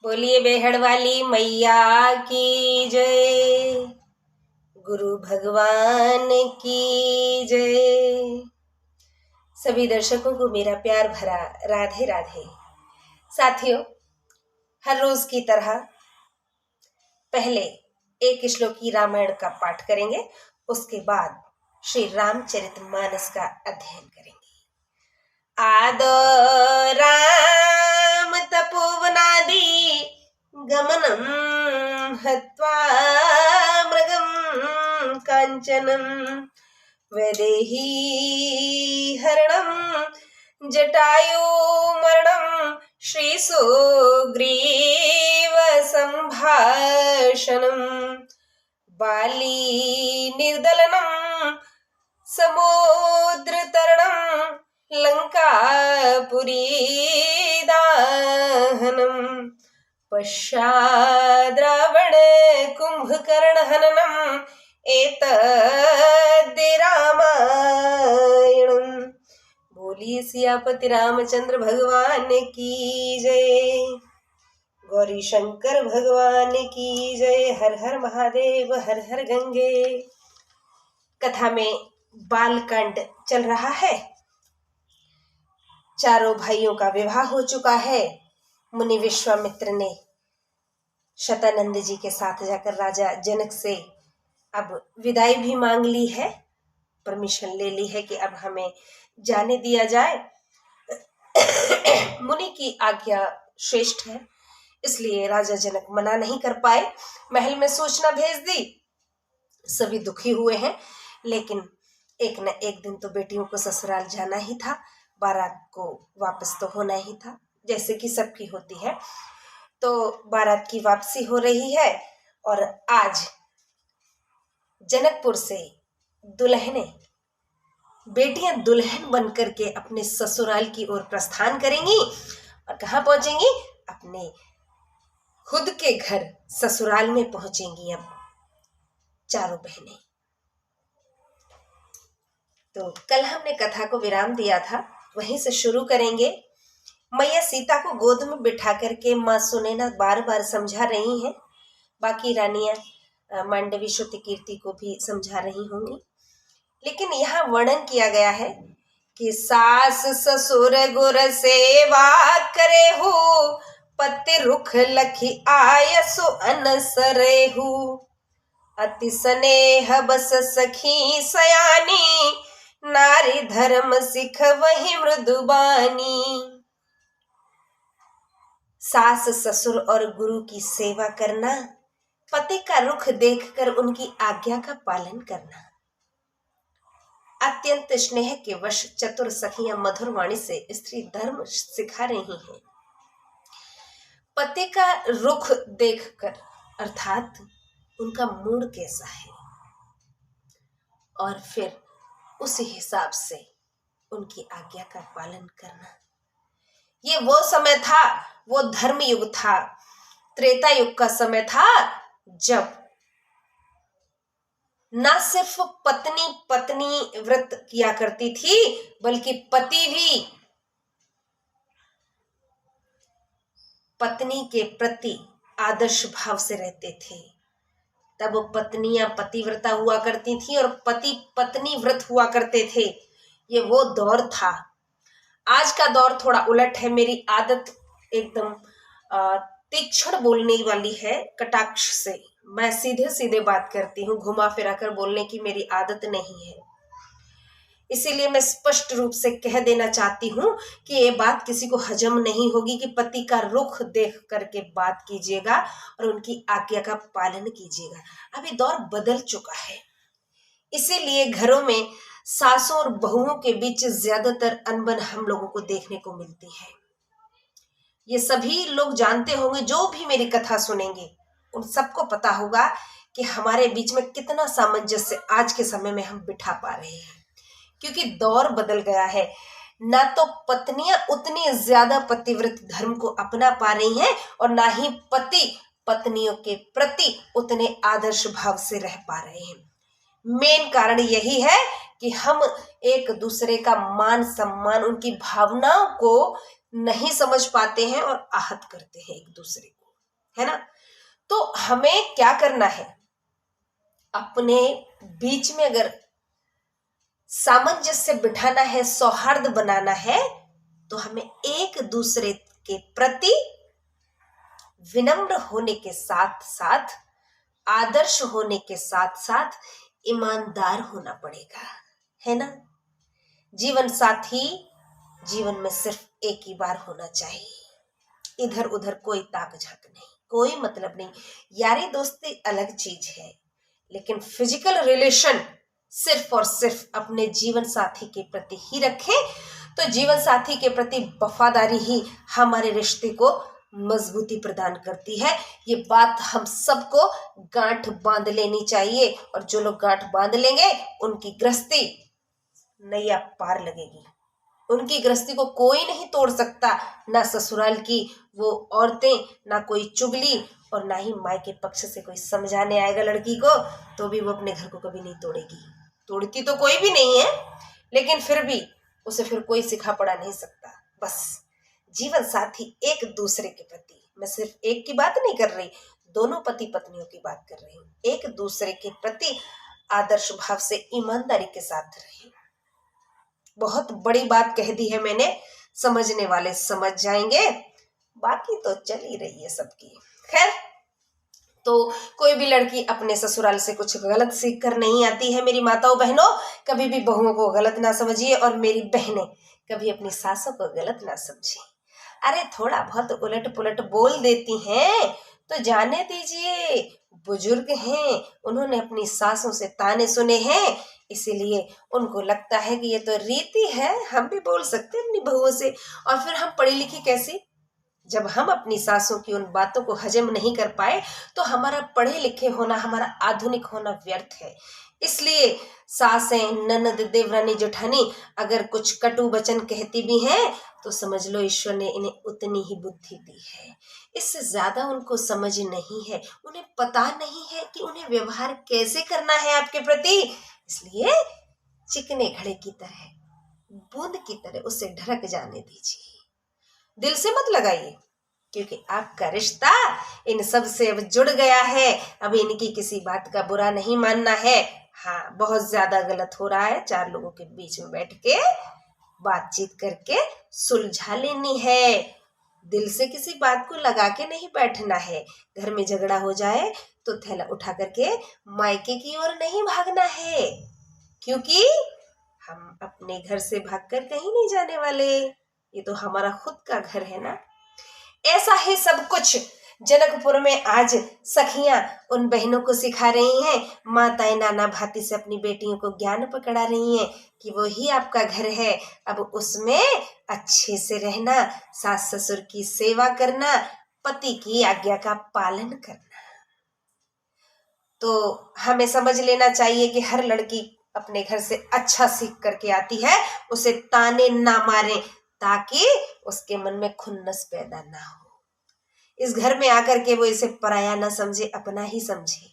बोलिए बेहड़ वाली मैया की जय, गुरु भगवान की जय। सभी दर्शकों को मेरा प्यार भरा राधे राधे। साथियों, हर रोज की तरह पहले एक श्लोकी रामायण का पाठ करेंगे, उसके बाद श्री रामचरितमानस का अध्ययन करेंगे। आदो राम तपोवनादि गमनम हत्वा मृगम कांचनम वैदेही हरणम जटायु मरणम श्री सुग्रीव संभाषणम बाली निर्दलनम समुद्र तरणम लंकापुरी दाहनम पश्चाद् रावण कुंभकर्ण हननम एतद् रामायणम। बोलिए सियापति रामचंद्र भगवान की जय, गौरी शंकर भगवान की जय। हर हर महादेव, हर हर गंगे। कथा में बालकांड चल रहा है। चारों भाइयों का विवाह हो चुका है। मुनि विश्वामित्र ने शतानंद जी के साथ जाकर राजा जनक से अब विदाई भी मांग ली है, परमिशन ले ली है कि अब हमें जाने दिया जाए। मुनि की आज्ञा श्रेष्ठ है, इसलिए राजा जनक मना नहीं कर पाए। महल में सूचना भेज दी, सभी दुखी हुए हैं, लेकिन एक न एक दिन तो बेटियों को ससुराल जाना ही था, बारात को वापस तो होना ही था, जैसे कि सबकी होती है। तो बारात की वापसी हो रही है और आज जनकपुर से बेटियां दुल्हन बनकर के अपने ससुराल की ओर प्रस्थान करेंगी। और कहाँ पहुंचेंगी? अपने खुद के घर ससुराल में पहुंचेंगी अब चारों बहनें। तो कल हमने कथा को विराम दिया था, वहीं से शुरू करेंगे। मैया सीता को गोद में बिठा करके माँ सुनैना बार बार समझा रही हैं। बाकी रानियां मांडवी श्रुति कीर्ति को भी समझा रही होंगी, लेकिन यहाँ वर्णन किया गया है कि सास ससुर गुर सेवा करे हु, पति रुख लखी आयसु अनसरेहु, अति स्नेह बस सखी सयानी, नारी धर्म सिख वही मृदुबानी। सास ससुर और गुरु की सेवा करना, पति का रुख देखकर उनकी आज्ञा का पालन करना, अत्यंत स्नेह के वश चतुर सखियां मधुर वाणी से स्त्री धर्म सिखा रही हैं। पति का रुख देखकर, अर्थात उनका मूड कैसा है, और फिर उसी हिसाब से उनकी आज्ञा का पालन करना। ये वो समय था, वो धर्म युग था, त्रेता युग का समय था, जब ना सिर्फ पत्नी व्रत किया करती थी, बल्कि पति भी पत्नी के प्रति आदर्श भाव से रहते थे। तब पत्नियां पतिव्रता हुआ करती थी और पति पत्नी व्रत हुआ करते थे। ये वो दौर था। आज का दौर थोड़ा उलट है। मेरी आदत एकदम तीक्ष्ण बोलने वाली है, कटाक्ष से मैं सीधे सीधे बात करती हूँ, घुमा फिरा कर बोलने की मेरी आदत नहीं है। इसीलिए मैं स्पष्ट रूप से कह देना चाहती हूँ कि ये बात किसी को हजम नहीं होगी कि पति का रुख देख करके बात कीजिएगा और उनकी आज्ञा का पालन कीजिएगा। अभी दौर बदल चुका है, इसीलिए घरों में सासों और बहुओं के बीच ज्यादातर अनबन हम लोगों को देखने को मिलती है। ये सभी लोग जानते होंगे, जो भी मेरी कथा सुनेंगे उन सबको पता होगा कि हमारे बीच में कितना सामंजस्य आज के समय में हम बिठा पा रहे हैं, क्योंकि दौर बदल गया है। ना तो पत्नियां उतनी ज्यादा पतिव्रत धर्म को अपना पा रही हैं और ना ही पति पत्नियों के प्रति उतने आदर्श भाव से रह पा रहे हैं। मेन कारण यही है कि हम एक दूसरे का मान सम्मान, उनकी भावनाओं को नहीं समझ पाते हैं और आहत करते हैं एक दूसरे को। है ना। तो हमें क्या करना है, अपने बीच में अगर सामंजस्य बिठाना है, सौहार्द बनाना है, तो हमें एक दूसरे के प्रति विनम्र होने के साथ साथ, आदर्श होने के साथ साथ ईमानदार होना पड़ेगा, है ना। जीवन साथी जीवन में सिर्फ एक ही बार होना चाहिए, इधर उधर कोई ताक झांक नहीं, कोई मतलब नहीं। यारी दोस्ती अलग चीज है, लेकिन फिजिकल रिलेशन सिर्फ और सिर्फ अपने जीवन साथी के प्रति ही रखें, तो जीवन साथी के प्रति वफादारी ही हमारे रिश्ते को मजबूती प्रदान करती है। ये बात हम सबको गांठ बांध लेनी चाहिए, और जो लोग गांठ बांध लेंगे उनकी गृहस्थी नैया पार लगेगी, उनकी गृहस्थी को कोई नहीं तोड़ सकता, ना ससुराल की वो औरतें, ना कोई चुगली, और ना ही माँ के पक्ष से कोई समझाने आएगा लड़की को, तो भी वो अपने घर को कभी नहीं तोड़ेगी। तोड़ती तो कोई भी नहीं है, लेकिन फिर भी उसे फिर कोई सिखा पड़ा नहीं सकता। बस जीवन साथी एक दूसरे के प्रति, मैं सिर्फ एक की बात नहीं कर रही, दोनों पति पत्नियों की बात कर रही हूँ, एक दूसरे के प्रति आदर्श भाव से ईमानदारी के साथ रहे। बहुत बड़ी बात कह दी है मैंने, समझने वाले समझ जाएंगे, बाकी तो चल ही रही है सबकी। खैर, तो कोई भी लड़की अपने ससुराल से कुछ गलत सीख कर नहीं आती है। मेरी माताओं बहनों, कभी भी बहुओं को गलत ना समझिए, और मेरी बहनें कभी अपनी सासों को गलत ना समझिए। अरे थोड़ा बहुत उलट पुलट बोल देती हैं तो जाने दीजिए, बुजुर्ग हैं, उन्होंने अपनी सासों से ताने सुने हैं, इसीलिए उनको लगता है कि ये तो रीति है, हम भी बोल सकते हैं अपनी बहुओं से। और फिर हम पढ़ी लिखी कैसी, जब हम अपनी सासों की उन बातों को हजम नहीं कर पाए, तो हमारा पढ़े लिखे होना, हमारा आधुनिक होना व्यर्थ है। इसलिए सासें, ननद, देवरानी, जेठानी अगर कुछ कटु वचन कहती भी हैं, तो समझ लो ईश्वर ने इन्हें उतनी ही बुद्धि दी है, इससे ज्यादा उनको समझ नहीं है, उन्हें पता नहीं है कि उन्हें व्यवहार कैसे करना है आपके प्रति। इसलिए चिकने घड़े की तरह, बूंद की तरह उसे ढरक जाने दीजिए, दिल से मत लगाइए, क्योंकि आपका रिश्ता इन सब से अब जुड़ गया है। अब इनकी किसी बात का बुरा नहीं मानना है। हाँ, बहुत ज्यादा गलत हो रहा है, चार लोगों के बीच में बैठ के बातचीत करके सुलझा लेनी है, दिल से किसी बात को लगा के नहीं बैठना है। घर में झगड़ा हो जाए तो थैला उठा करके मायके की ओर नहीं भागना है, क्योंकि हम अपने घर से भागकर कहीं नहीं जाने वाले, ये तो हमारा खुद का घर है ना। ऐसा ही सब कुछ जनकपुर में आज सखियां उन बहनों को सिखा रही हैं, माताएं नाना भांति से अपनी बेटियों को ज्ञान पकड़ा रही हैं कि वो ही आपका घर है, अब उसमें अच्छे से रहना, सास ससुर की सेवा करना, पति की आज्ञा का पालन करना। तो हमें समझ लेना चाहिए कि हर लड़की अपने घर से अच्छा सीख करके आती है, उसे ताने ना मारें, ताकि उसके मन में खुन्नस पैदा ना हो, इस घर में आकर के वो इसे पराया ना समझे, अपना ही समझे।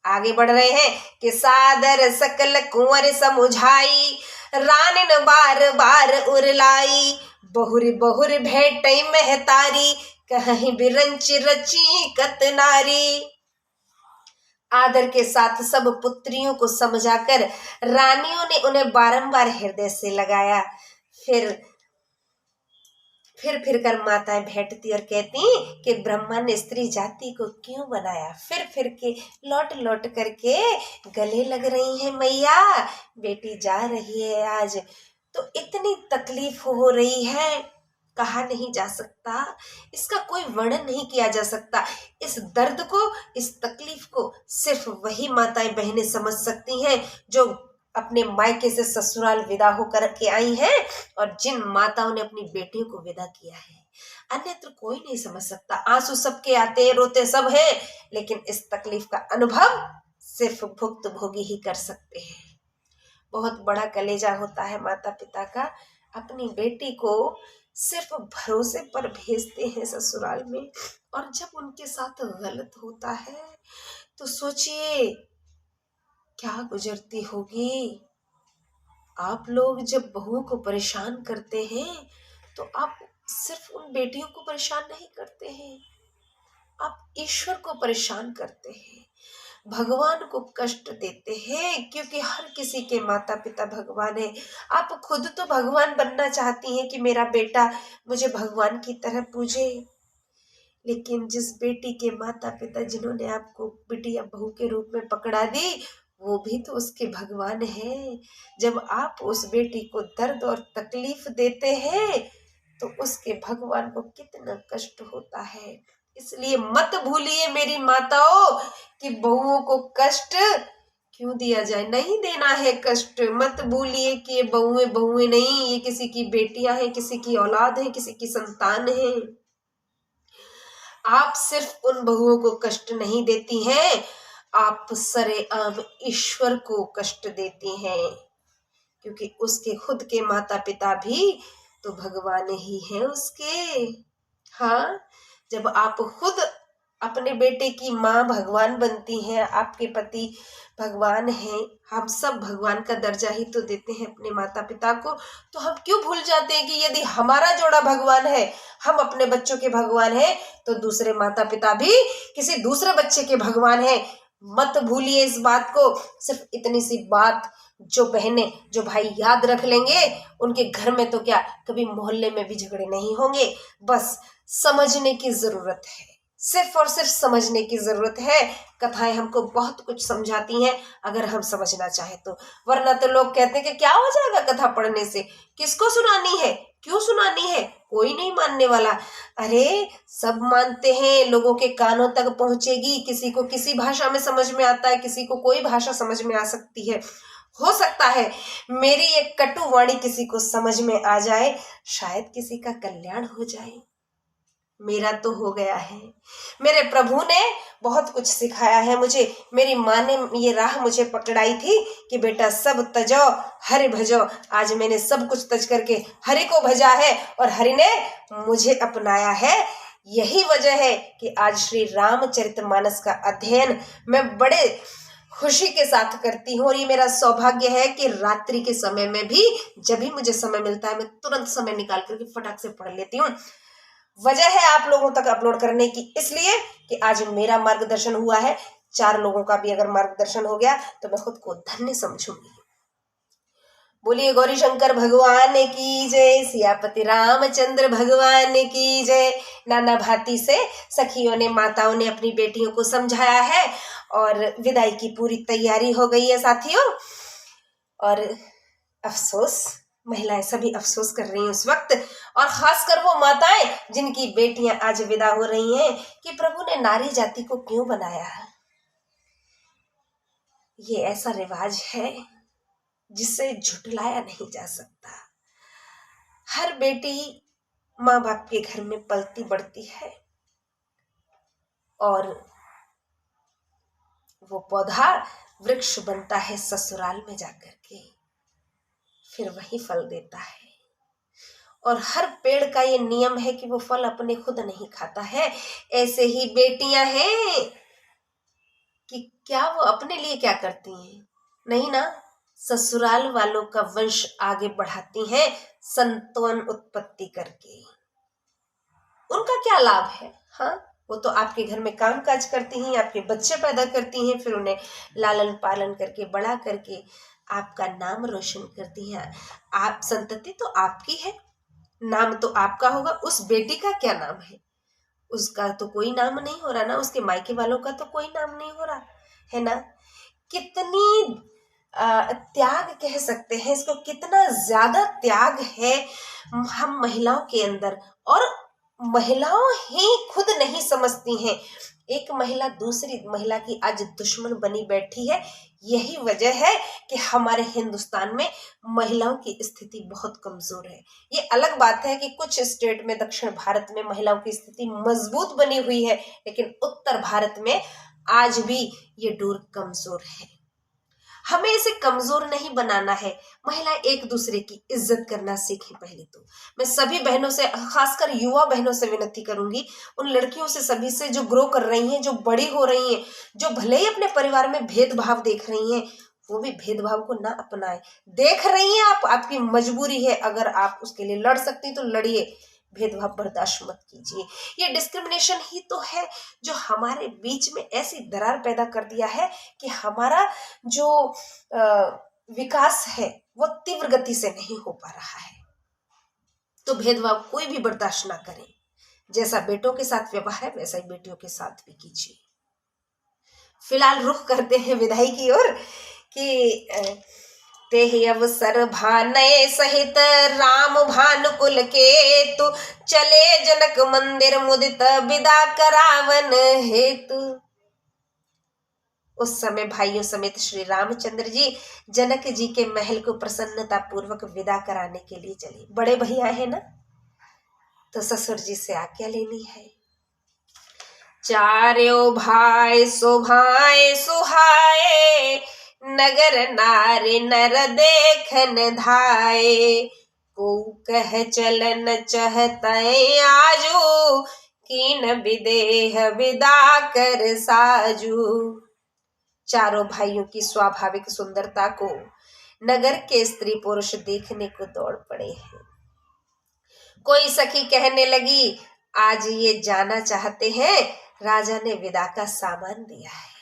आगे बढ़ रहे हैं कि सादर सकल कुंवर समुझाई, रानिन बार बार उरलाई, बहुर बहुर भेटई महतारी, कहीं बिरंच रची कत नारी। आदर के साथ सब पुत्रियों को समझाकर रानियों ने उन्हें बारंबार हृदय से लगाया। फिर कर माताएं भेंटती और कहती कि ब्रह्मा ने स्त्री जाति को क्यों बनाया। फिर के लौट लौट करके गले लग रही है, मैया बेटी जा रही है आज, तो इतनी तकलीफ हो रही है, कहा नहीं जा सकता, इसका कोई वर्णन नहीं किया जा सकता। इस दर्द को, इस तकलीफ को सिर्फ वही माताएं बहनें समझ सकती हैं जो अपने मायके से ससुराल विदा होकर के आई हैं, और जिन माताओं ने अपनी बेटियों को विदा किया है। अन्यत्र कोई नहीं समझ सकता। आंसू सबके आते हैं, रोते सब हैं, लेकिन इस तकलीफ का अनुभव सिर्फ भुक्त भोगी ही कर सकते हैं। बहुत बड़ा कलेजा होता है माता पिता का, अपनी बेटी को सिर्फ भरोसे पर भेजते हैं ससुराल में, और जब उनके साथ गलत होता है तो सोचिए क्या गुजरती होगी। आप लोग जब बहुओं को परेशान करते हैं तो आप सिर्फ उन बेटियों को परेशान नहीं करते हैं, आप ईश्वर को परेशान करते हैं, भगवान को कष्ट देते हैं, क्योंकि हर किसी के माता पिता भगवान है। आप खुद तो भगवान बनना चाहती हैं कि मेरा बेटा मुझे भगवान की तरह पूजे, लेकिन जिस बेटी के माता पिता जिन्होंने आपको बिटिया बहू के रूप में पकड़ा दी, वो भी तो उसके भगवान हैं। जब आप उस बेटी को दर्द और तकलीफ देते हैं तो उसके भगवान को कितना कष्ट होता है। इसलिए मत भूलिए मेरी माताओं कि बहुओं को कष्ट क्यों दिया जाए, नहीं देना है कष्ट। मत भूलिए कि ये बहुएं बहुएं नहीं, ये किसी की बेटियां हैं, किसी की औलाद है, किसी की संतान है। आप सिर्फ उन बहुओं को कष्ट नहीं देती हैं, आप सरेआम ईश्वर को कष्ट देती हैं, क्योंकि उसके खुद के माता पिता भी तो भगवान ही हैं उसके। हाँ, जब आप खुद अपने बेटे की माँ भगवान बनती हैं, आपके पति भगवान हैं, हम सब भगवान का दर्जा ही तो देते हैं अपने माता पिता को, तो हम क्यों भूल जाते हैं कि यदि हमारा जोड़ा भगवान है, हम अपने बच्चों के भगवान हैं, तो दूसरे माता पिता भी किसी दूसरे बच्चे के भगवान हैं। मत भूलिए इस बात को। सिर्फ इतनी सी बात जो बहनें जो भाई याद रख लेंगे, उनके घर में तो क्या कभी मोहल्ले में भी झगड़े नहीं होंगे। बस समझने की जरूरत है, सिर्फ और सिर्फ समझने की जरूरत है। कथाएं हमको बहुत कुछ समझाती हैं अगर हम समझना चाहे तो, वरना तो लोग कहते हैं कि क्या हो जाएगा कथा पढ़ने से, किसको सुनानी है, क्यों सुनानी है, कोई नहीं मानने वाला। अरे सब मानते हैं, लोगों के कानों तक पहुंचेगी, किसी को किसी भाषा में समझ में आता है, किसी को कोई भाषा समझ में आ सकती है। हो सकता है मेरी एक कटु वाणी किसी को समझ में आ जाए, शायद किसी का कल्याण हो जाए। मेरा तो हो गया है। मेरे प्रभु ने बहुत कुछ सिखाया है मुझे। मेरी माँ ने ये राह मुझे पकड़ाई थी कि बेटा सब तजो हरि भजो। आज मैंने सब कुछ तज करके हरि को भजा है और हरि ने मुझे अपनाया है। यही वजह है कि आज श्री रामचरितमानस का अध्ययन मैं बड़े खुशी के साथ करती हूँ, और ये मेरा सौभाग्य है कि रात्रि के समय में भी जब भी मुझे समय मिलता है मैं तुरंत समय निकाल करके फटाक से पढ़ लेती हूँ। वजह है आप लोगों तक अपलोड करने की, इसलिए कि आज मेरा मार्गदर्शन हुआ है। 4 लोगों का भी अगर मार्गदर्शन हो गया तो मैं खुद को धन्य समझूंगी। बोलिए गौरी शंकर भगवान की जय, सियापति रामचंद्र भगवान की जय। नाना भांति से सखियों ने माताओं ने अपनी बेटियों को समझाया है और विदाई की पूरी तैयारी हो गई है साथियों। और अफसोस, महिलाएं सभी अफसोस कर रही हैं उस वक्त, और खासकर वो माताएं जिनकी बेटियां आज विदा हो रही हैं कि प्रभु ने नारी जाति को क्यों बनाया। ये ऐसा रिवाज है जिसे झुटलाया नहीं जा सकता। हर बेटी माँ बाप के घर में पलती बढ़ती है और वो पौधा वृक्ष बनता है ससुराल में जाकर के, फिर वही फल देता है। और हर पेड़ का ये नियम है कि वो फल अपने खुद नहीं खाता है। ऐसे ही बेटियां हैं कि क्या वो अपने लिए क्या करती हैं, नहीं ना, ससुराल वालों का वंश आगे बढ़ाती हैं संतान उत्पत्ति करके। उनका क्या लाभ है? हाँ, वो तो आपके घर में काम काज करती हैं, आपके बच्चे पैदा करती हैं, फिर उन्हें लालन पालन करके बड़ा करके आपका नाम रोशन करती हैं। आप संतति तो आपकी है, नाम तो आपका होगा। उस बेटी का क्या नाम है? उसका तो कोई नाम नहीं हो रहा ना, उसके मायके वालों का तो कोई नाम नहीं हो रहा है ना। कितनी त्याग कह सकते हैं इसको, कितना ज्यादा त्याग है हम महिलाओं के अंदर, और महिलाओं ही खुद नहीं समझती हैं। एक महिला दूसरी महिला की आज दुश्मन बनी बैठी है। यही वजह है कि हमारे हिंदुस्तान में महिलाओं की स्थिति बहुत कमजोर है। ये अलग बात है कि कुछ स्टेट में दक्षिण भारत में महिलाओं की स्थिति मजबूत बनी हुई है, लेकिन उत्तर भारत में आज भी ये डोर कमजोर है। हमें इसे कमजोर नहीं बनाना है। महिलाएं एक दूसरे की इज्जत करना सीखें। पहले तो मैं सभी बहनों से, खासकर युवा बहनों से विनती करूंगी, उन लड़कियों से सभी से जो ग्रो कर रही हैं, जो बड़ी हो रही हैं, जो भले ही अपने परिवार में भेदभाव देख रही हैं, वो भी भेदभाव को ना अपनाएं। देख रही हैं आप, आपकी मजबूरी है, अगर आप उसके लिए लड़ सकती तो लड़िए। भेदभाव बर्दाश्त मत कीजिए। ये डिस्क्रिमिनेशन ही तो है जो हमारे बीच में ऐसी दरार पैदा कर दिया है कि हमारा जो विकास है वो तीव्र गति से नहीं हो पा रहा है। तो भेदभाव कोई भी बर्दाश्त ना करे। जैसा बेटों के साथ व्यवहार है वैसा ही बेटियों के साथ भी कीजिए। फिलहाल रुख करते हैं विदाई की ओर कि तेहि अवसर भानय सहित राम भानुकुल के तु चले जनक मंदिर मुदित विदा करावन हेतु। उस समय भाइयों समेत श्री रामचंद्र जी जनक जी के महल को प्रसन्नता पूर्वक विदा कराने के लिए चले। बड़े भैया है ना, तो ससुर जी से आज्ञा लेनी है। चार्यो भाई सुभाए सुहाए नगर नारी नर देखन धाये को कह चलन चहतय आजू कीन विदेह विदा कर साजू। चारों भाइयों की स्वाभाविक सुंदरता को नगर के स्त्री पुरुष देखने को दौड़ पड़े हैं। कोई सखी कहने लगी, आज ये जाना चाहते हैं, राजा ने विदा का सामान दिया है।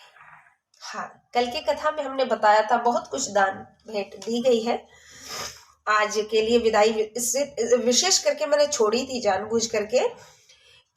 हाँ, कल की कथा में हमने बताया था बहुत कुछ दान भेंट दी गई है। आज के लिए विदाई इससे विशेष करके मैंने छोड़ी थी जानबूझ करके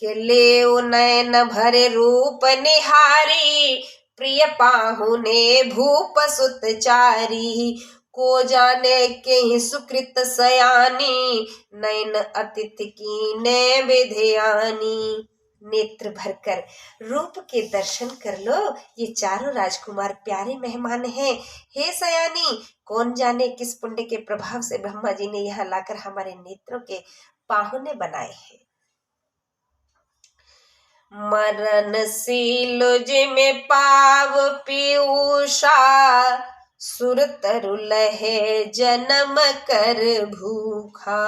कि ले नयन भरे रूप निहारी प्रिय पाहुने भूप सुतचारी को जाने के ही सुकृत सयानी नयन अतिथि की ने विधयानी। नेत्र भरकर रूप के दर्शन कर लो, ये चारों राजकुमार प्यारे मेहमान हैं। हे सयानी, कौन जाने किस पुण्य के प्रभाव से ब्रह्मा जी ने यहाँ लाकर हमारे नेत्रों के पाहुने बनाए हैं। मरण सीलो जिमे पाव पीयूषा सुर तरु लहे जन्म कर भूखा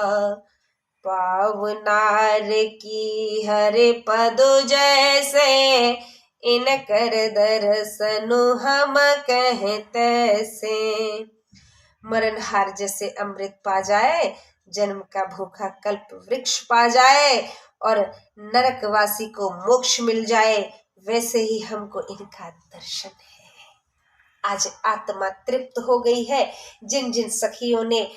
पावनार की हरे पद जैसे इन कर दर्शनु हम कहते से। मरणहार जैसे अमृत पा जाए, जन्म का भूखा कल्प वृक्ष पा जाए और नरकवासी को मोक्ष मिल जाए, वैसे ही हमको इनका दर्शन है। आज आत्मा तृप्त हो गई है। जिन जिन सखियों ने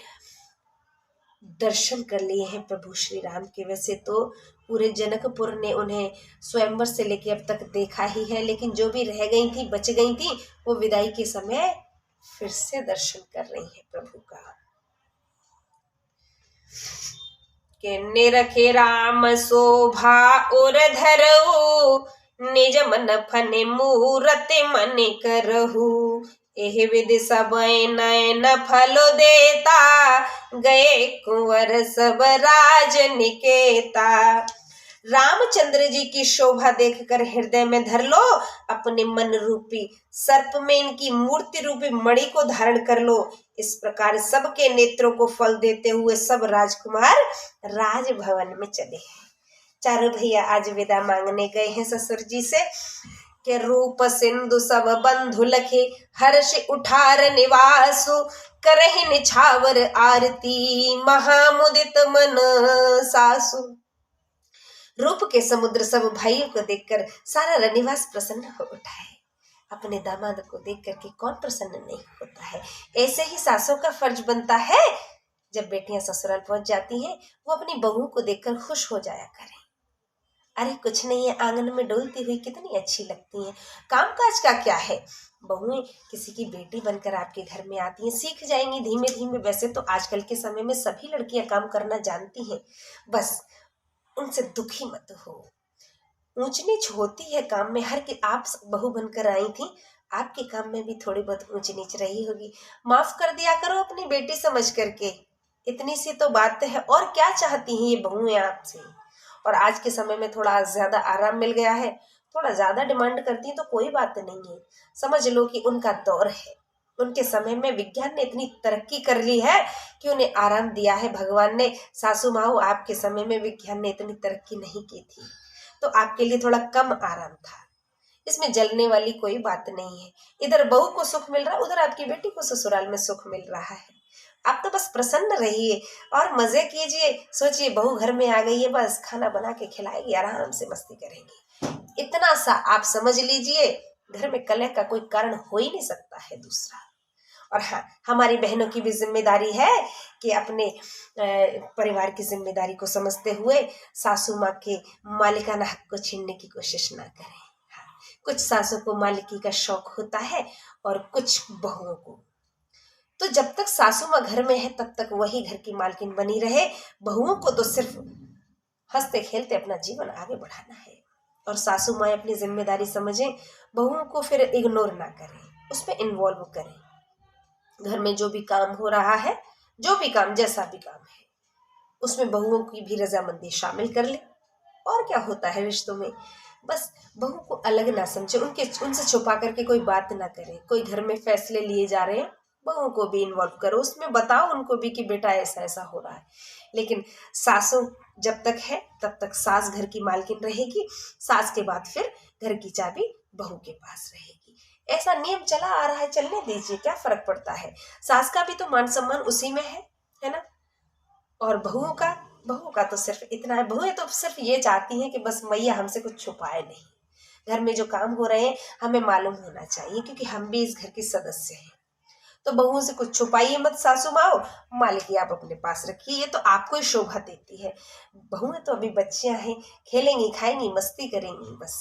दर्शन कर लिए हैं प्रभु श्री राम के, वैसे तो पूरे जनकपुर ने उन्हें स्वयंवर से लेके अब तक देखा ही है, लेकिन जो भी रह गई थी, बच गई थी, वो विदाई के समय फिर से दर्शन कर रही है प्रभु का। के निरखे राम शोभा और धरऊ निज मन फने मूरति मन करहु एह विधि सब नयन फलो देता गए कुंवर सब राज निकेता। रामचंद्र जी की शोभा देखकर हृदय में धर लो, अपने मन रूपी सर्प में इनकी मूर्ति रूपी मणि को धारण कर लो। इस प्रकार सबके नेत्रों को फल देते हुए सब राजकुमार राजभवन में चले हैं। चारों भैया आज विदा मांगने गए हैं ससुर जी से के रूप सिंधु सब बंधु लखे हर्ष उठार निवासु करहि निछावर आरती महामुदित मन सासु। रूप के समुद्र सब भाइयों को देखकर सारा रनिवास प्रसन्न हो उठा है। अपने दामाद को देख करके कौन प्रसन्न नहीं होता है। ऐसे ही सासों का फर्ज बनता है, जब बेटियां ससुराल पहुंच जाती हैं वो अपनी बहू को देखकर खुश हो जाया करें। अरे कुछ नहीं है, आंगन में डोलती हुई कितनी अच्छी लगती हैं। काम काज का क्या है, बहुएं किसी की बेटी बनकर आपके घर में आती हैं, सीख जाएंगी धीमे धीमे। वैसे तो आजकल के समय में सभी लड़कियां काम करना जानती हैं, बस उनसे दुखी मत हो। ऊंच नीच होती है काम में, हर की आप बहू बनकर आई थी, आपके काम में भी थोड़ी बहुत ऊंच नीच रही होगी। माफ कर दिया करो अपनी बेटी समझ करके, इतनी सी तो बात है। और क्या चाहती हैं ये बहुएं आपसे। और आज के समय में थोड़ा ज्यादा आराम मिल गया है, थोड़ा ज्यादा डिमांड करती हैं तो कोई बात नहीं है, समझ लो कि उनका दौर है। उनके समय में विज्ञान ने इतनी तरक्की कर ली है कि उन्हें आराम दिया है भगवान ने। सासू माँ, आपके समय में विज्ञान ने इतनी तरक्की नहीं की थी, तो आपके लिए थोड़ा कम आराम था। इसमें जलने वाली कोई बात नहीं है। इधर बहू को सुख मिल रहा है, उधर आपकी बेटी को ससुराल में सुख मिल रहा है। आप तो बस प्रसन्न रहिए और मजे कीजिए। सोचिए बहू घर में आ गई है, बस खाना बना के खिलाएगी, आराम से मस्ती करेंगे। इतना सा आप समझ लीजिए, घर में कलह का कोई कारण हो ही नहीं सकता है दूसरा। और हाँ, हमारी बहनों की भी जिम्मेदारी है कि अपने परिवार की जिम्मेदारी को समझते हुए सासू माँ के मालिकाना हक को छीनने की कोशिश ना करें। हाँ, कुछ सासों को मालिकी का शौक होता है और कुछ बहुओं को। तो जब तक सासू माँ घर में है तब तक वही घर की मालकिन बनी रहे। बहुओं को तो सिर्फ हंसते खेलते अपना जीवन आगे बढ़ाना है। और सासू माँ अपनी जिम्मेदारी समझें, बहुओं को फिर इग्नोर ना करें, उसमें इन्वॉल्व करें। घर में जो भी काम हो रहा है, जो भी काम, जैसा भी काम है, उसमें बहुओं की भी रजामंदी शामिल कर ले। और क्या होता है रिश्तों में, बस बहू को अलग ना समझे, उनसे छुपा करके कोई बात ना करे। कोई घर में फैसले लिए जा रहे हैं, बहुओं को भी इन्वॉल्व करो, उसमें बताओ उनको भी कि बेटा ऐसा ऐसा हो रहा है। लेकिन सासों जब तक है तब तक सास घर की मालकिन रहेगी, सास के बाद फिर घर की चाबी बहू के पास रहेगी। ऐसा नियम चला आ रहा है, चलने दीजिए, क्या फर्क पड़ता है। सास का भी तो मान सम्मान उसी में है ना। और बहुओं का तो सिर्फ इतना है, बहुएं तो सिर्फ ये चाहती हैं कि बस मैया हमसे कुछ छुपाए नहीं। घर में जो काम हो रहे हैं हमें मालूम होना चाहिए, क्योंकि हम भी इस घर के सदस्य हैं। तो बहुओं से कुछ छुपाइए मत सासू माओ, मालिकी आप अपने पास रखिए, ये तो आपको ही शोभा देती है। बहुएं तो अभी बच्चियां हैं, खेलेंगी, खाएंगी, मस्ती करेंगी बस।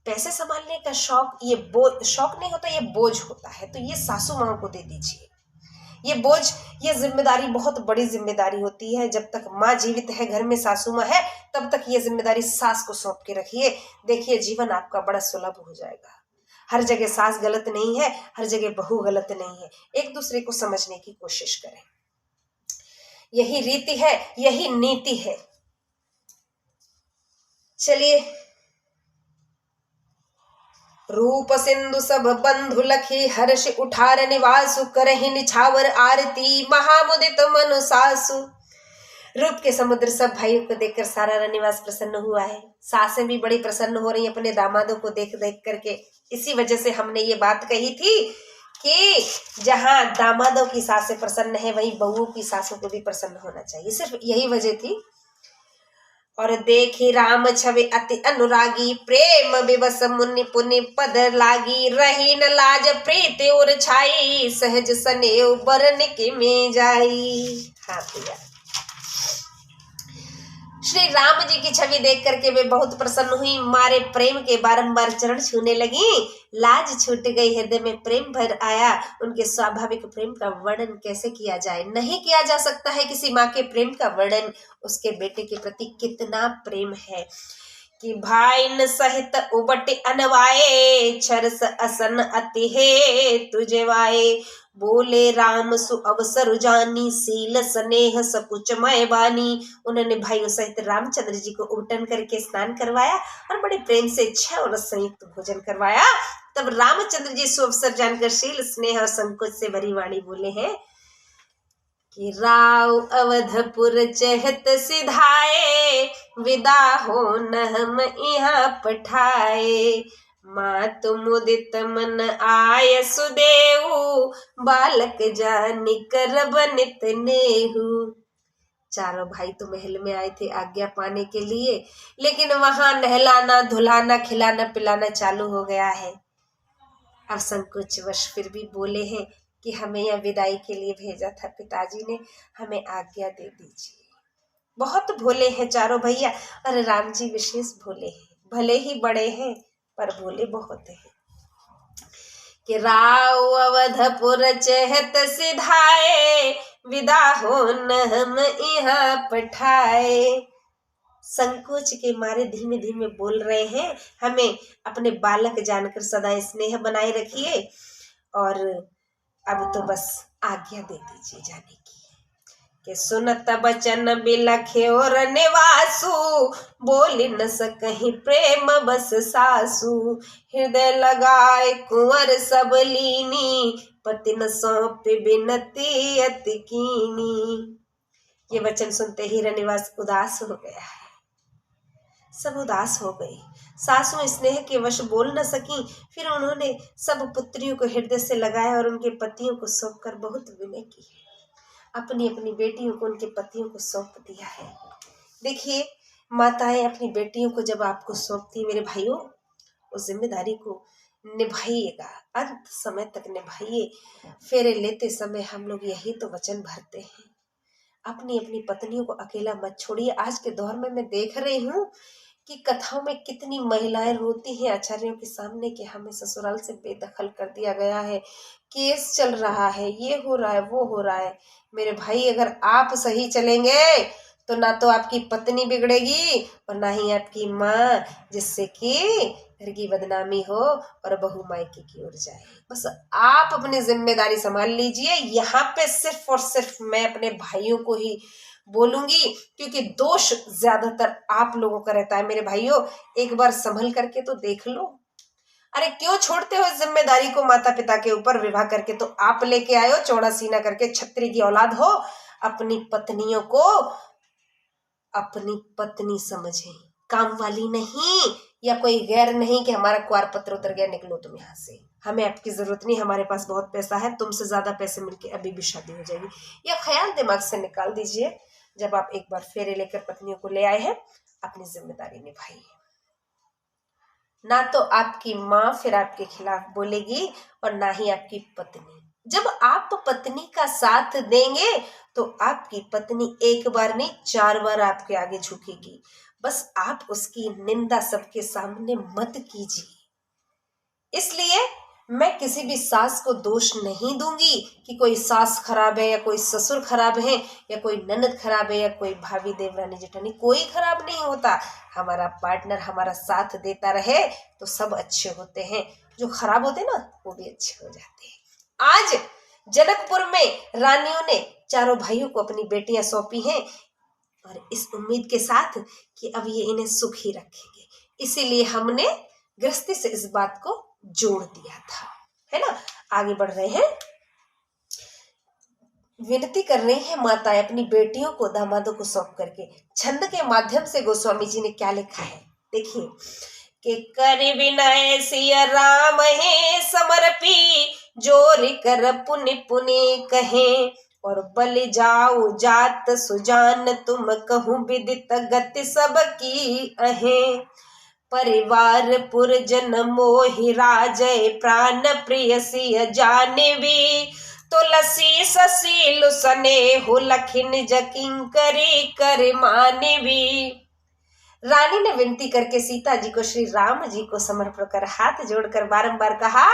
पैसे संभालने का शौक, ये शौक नहीं होता, ये बोझ होता है। तो ये सासू माओ को दे दीजिए ये बोझ। ये जिम्मेदारी बहुत बड़ी जिम्मेदारी होती है। जब तक माँ जीवित है, घर में सासू माँ है, तब तक ये जिम्मेदारी सास को सौंप के रखिए। देखिए जीवन आपका बड़ा सुलभ हो जाएगा। हर जगह सास गलत नहीं है, हर जगह बहू गलत नहीं है। एक दूसरे को समझने की कोशिश करें, यही रीति है, यही नीति है। चलिए, रूप सिंधु सब बंधु लखी, हर्ष उठार निवासु, करहि निछावर आरती, महामुदित मनु सासु। रूप के समुद्र सब भाइयों को देखकर सारा रनिवास प्रसन्न हुआ है। सासें भी बड़ी प्रसन्न हो रही अपने दामादों को देख देख करके। इसी वजह से हमने ये बात कही थी कि जहां दामादों की सासें प्रसन्न है, वहीं बहुओं की सासों को भी प्रसन्न होना चाहिए। सिर्फ यही वजह थी। और देखी राम छवि अति अनुरागी, प्रेम विवश मुनि पुनि पद लागी, रही न लाज प्रीति और छाई, सहज सनेव बरन के में जाई। हाँ भैया, श्री राम जी की छवि देख करके वे बहुत प्रसन्न हुई, मारे प्रेम के बारंबार चरण छूने लगी। लाज छूट गई, हृदय में प्रेम भर आया। उनके स्वाभाविक प्रेम का वर्णन कैसे किया जाए, नहीं किया जा सकता है किसी माँ के प्रेम का वर्णन। उसके बेटे के प्रति कितना प्रेम है कि भाईन सहित उबट अनवाए, छरस असन अति है तुझे वाए। बोले राम सु अवसर जानी, सील स्नेह सकुच मय बानी। उन्होंने भाइयों सहित रामचंद्र जी को उबटन करके स्नान करवाया और बड़े प्रेम से 6 वर्ष संयुक्त भोजन करवाया। तब रामचंद्र जी सुअवसर जानकर शील स्नेह और संकोच से भरी वाणी बोले हैं कि राव अवधपुर चहत सिधाए, विदा हो न हम यहाँ पठाए। मात मुदित मन आय सुदेहु, बालक जानि करब नित नेहु। चारों भाई तो महल में आए थे आज्ञा पाने के लिए, लेकिन वहां नहलाना धुलाना खिलाना पिलाना चालू हो गया है। अब संकोचवश फिर भी बोले हैं कि हमें यह विदाई के लिए भेजा था पिताजी ने, हमें आज्ञा दे दीजिए। बहुत भोले हैं चारों भैया, और राम जी विशेष भोले हैं। भले ही बड़े हैं पर भोले बहुत हैं। कि राव अवधपुर चहत सिधाए, विदा हो न हम यहाँ पठाए। संकोच के मारे धीमे धीमे बोल रहे हैं, हमें अपने बालक जानकर सदा स्नेह बनाए रखिए, और अब तो बस आज्ञा दे दीजिए जाने की। कि सुनत बचन बिलखे और निवासु, बोली न सकहीं प्रेम बस सासु। हृदय लगाए कुंवर सब लीनी, पति न सौंपे बिनती अति कीनी। ये वचन सुनते ही रनिवास उदास हो गया है। सब उदास हो गई। सासू स्नेह के वश बोल न सकी। फिर उन्होंने सब पुत्रियों को हृदय से लगाया और उनके पतियों को सौंप कर बहुत विनय की। अपनी अपनी बेटियों को उनके पतियों को सौंप दिया है। देखिए, माताएं अपनी बेटियों को जब आपको सौंपती है मेरे भाइयों, उस जिम्मेदारी को निभाइएगा, अंत समय तक निभाइए। फेरे लेते समय हम लोग यही तो वचन भरते हैं, अपनी अपनी पत्नियों को अकेला मत छोड़िए। आज के दौर में मैं देख रही हूँ कि कथाओं में कितनी महिलाएं रोती हैं आचार्यों के सामने कि हमें ससुराल से बेदखल कर दिया गया है, केस चल रहा है, ये हो रहा है, वो हो रहा है। मेरे भाई, अगर आप सही चलेंगे तो ना तो आपकी पत्नी बिगड़ेगी और ना ही आपकी माँ, जिससे कि घर की बदनामी हो और बहू मायके की ओर जाए। बस आप अपनी जिम्मेदारी संभाल लीजिए। यहाँ पे सिर्फ और सिर्फ मैं अपने भाइयों को ही बोलूंगी, क्योंकि दोष ज्यादातर आप लोगों का रहता है। मेरे भाइयों, एक बार संभल करके तो देख लो। अरे क्यों छोड़ते हो इस जिम्मेदारी को माता पिता के ऊपर? विवाह करके तो आप लेके आए हो, चौड़ा सीना करके, छत्री की औलाद हो। अपनी पत्नियों को अपनी पत्नी समझें, काम वाली नहीं, या कोई गैर नहीं कि हमारा कुआर पत्र उतर गया, निकलो तुम यहाँ से, हमें आपकी जरूरत नहीं, हमारे पास बहुत पैसा है, तुमसे ज्यादा पैसे मिलके अभी भी शादी हो जाएगी। यह ख्याल दिमाग से निकाल दीजिए। जब आप एक बार फेरे लेकर पत्नियों को ले आए हैं, अपनी जिम्मेदारी निभाइए। ना तो आपकी माँ फिर आपके खिलाफ बोलेगी और ना ही आपकी पत्नी। जब आप पत्नी का साथ देंगे तो आपकी पत्नी एक बार नहीं 4 बार आपके आगे झुकेगी। बस आप उसकी निंदा सबके सामने मत कीजिए। इसलिए मैं किसी भी सास को दोष नहीं दूंगी कि कोई सास खराब है या कोई ससुर खराब है या कोई ननद खराब है या कोई भाभी देवरानी जेठानी, कोई खराब नहीं होता। हमारा पार्टनर हमारा साथ देता रहे तो सब अच्छे होते हैं, जो खराब होते ना वो भी अच्छे हो जाते हैं। आज जनकपुर में रानियों ने चारों भाइयों को अपनी बेटियां सौंपी हैं और इस उम्मीद के साथ कि अब ये इन्हें सुखी रखेंगे, इसीलिए हमने गृहस्थी से इस बात को जोड़ दिया था, है ना। आगे बढ़ रहे हैं। विनती कर रही हैं माताएं अपनी बेटियों को दामादों को सौंप करके। छंद के माध्यम से गोस्वामी जी ने क्या लिखा है, देखिए कि कर विनय सिय राम है समर्पी, जोर कर पुनि पुनि कहे, और बल जाओ जात सुजान, तुम कहूँ विदित गति सबकी अहे। परिवार पुरजन मोहि राजय, प्राण प्रिय सिय जानवी, तुलसी ससील स्नेहु लखिन जकिंकरी कर मानवी। रानी ने विनती करके सीता जी को श्री राम जी को समर्पण कर हाथ जोड़कर बारंबार कहा,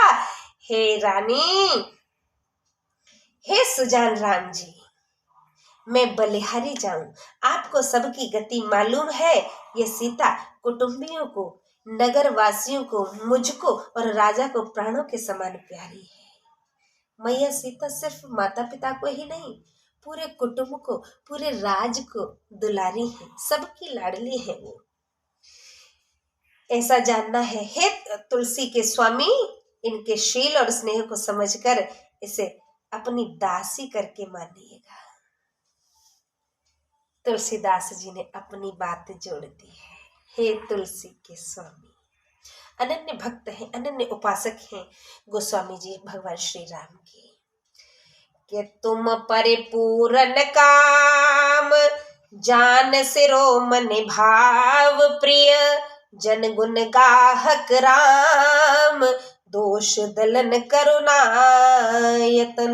हे रानी, हे सुजान राम जी, मैं बलिहारी जाऊं, आपको सबकी गति मालूम है। ये सीता कुटुंबियों को, नगर वासियों को, मुझको और राजा को प्राणों के समान प्यारी है। मैया सीता सिर्फ माता पिता को ही नहीं, पूरे कुटुंब को, पूरे राज को दुलारी है, सबकी लाडली है वो, ऐसा जानना है। हे तुलसी के स्वामी, इनके शील और स्नेह को समझकर इसे अपनी दासी करके मानिएगा। तुलसीदास जी ने अपनी बात जोड़ दी है। हे तुलसी के स्वामी, अनन्य भक्त हैं, अनन्य उपासक हैं गोस्वामी जी भगवान श्री राम के, कि तुम परिपूर्ण काम, जान सिरोमन भाव प्रिय, जन गुण गाहक राम, दोष दलन करुणायतन।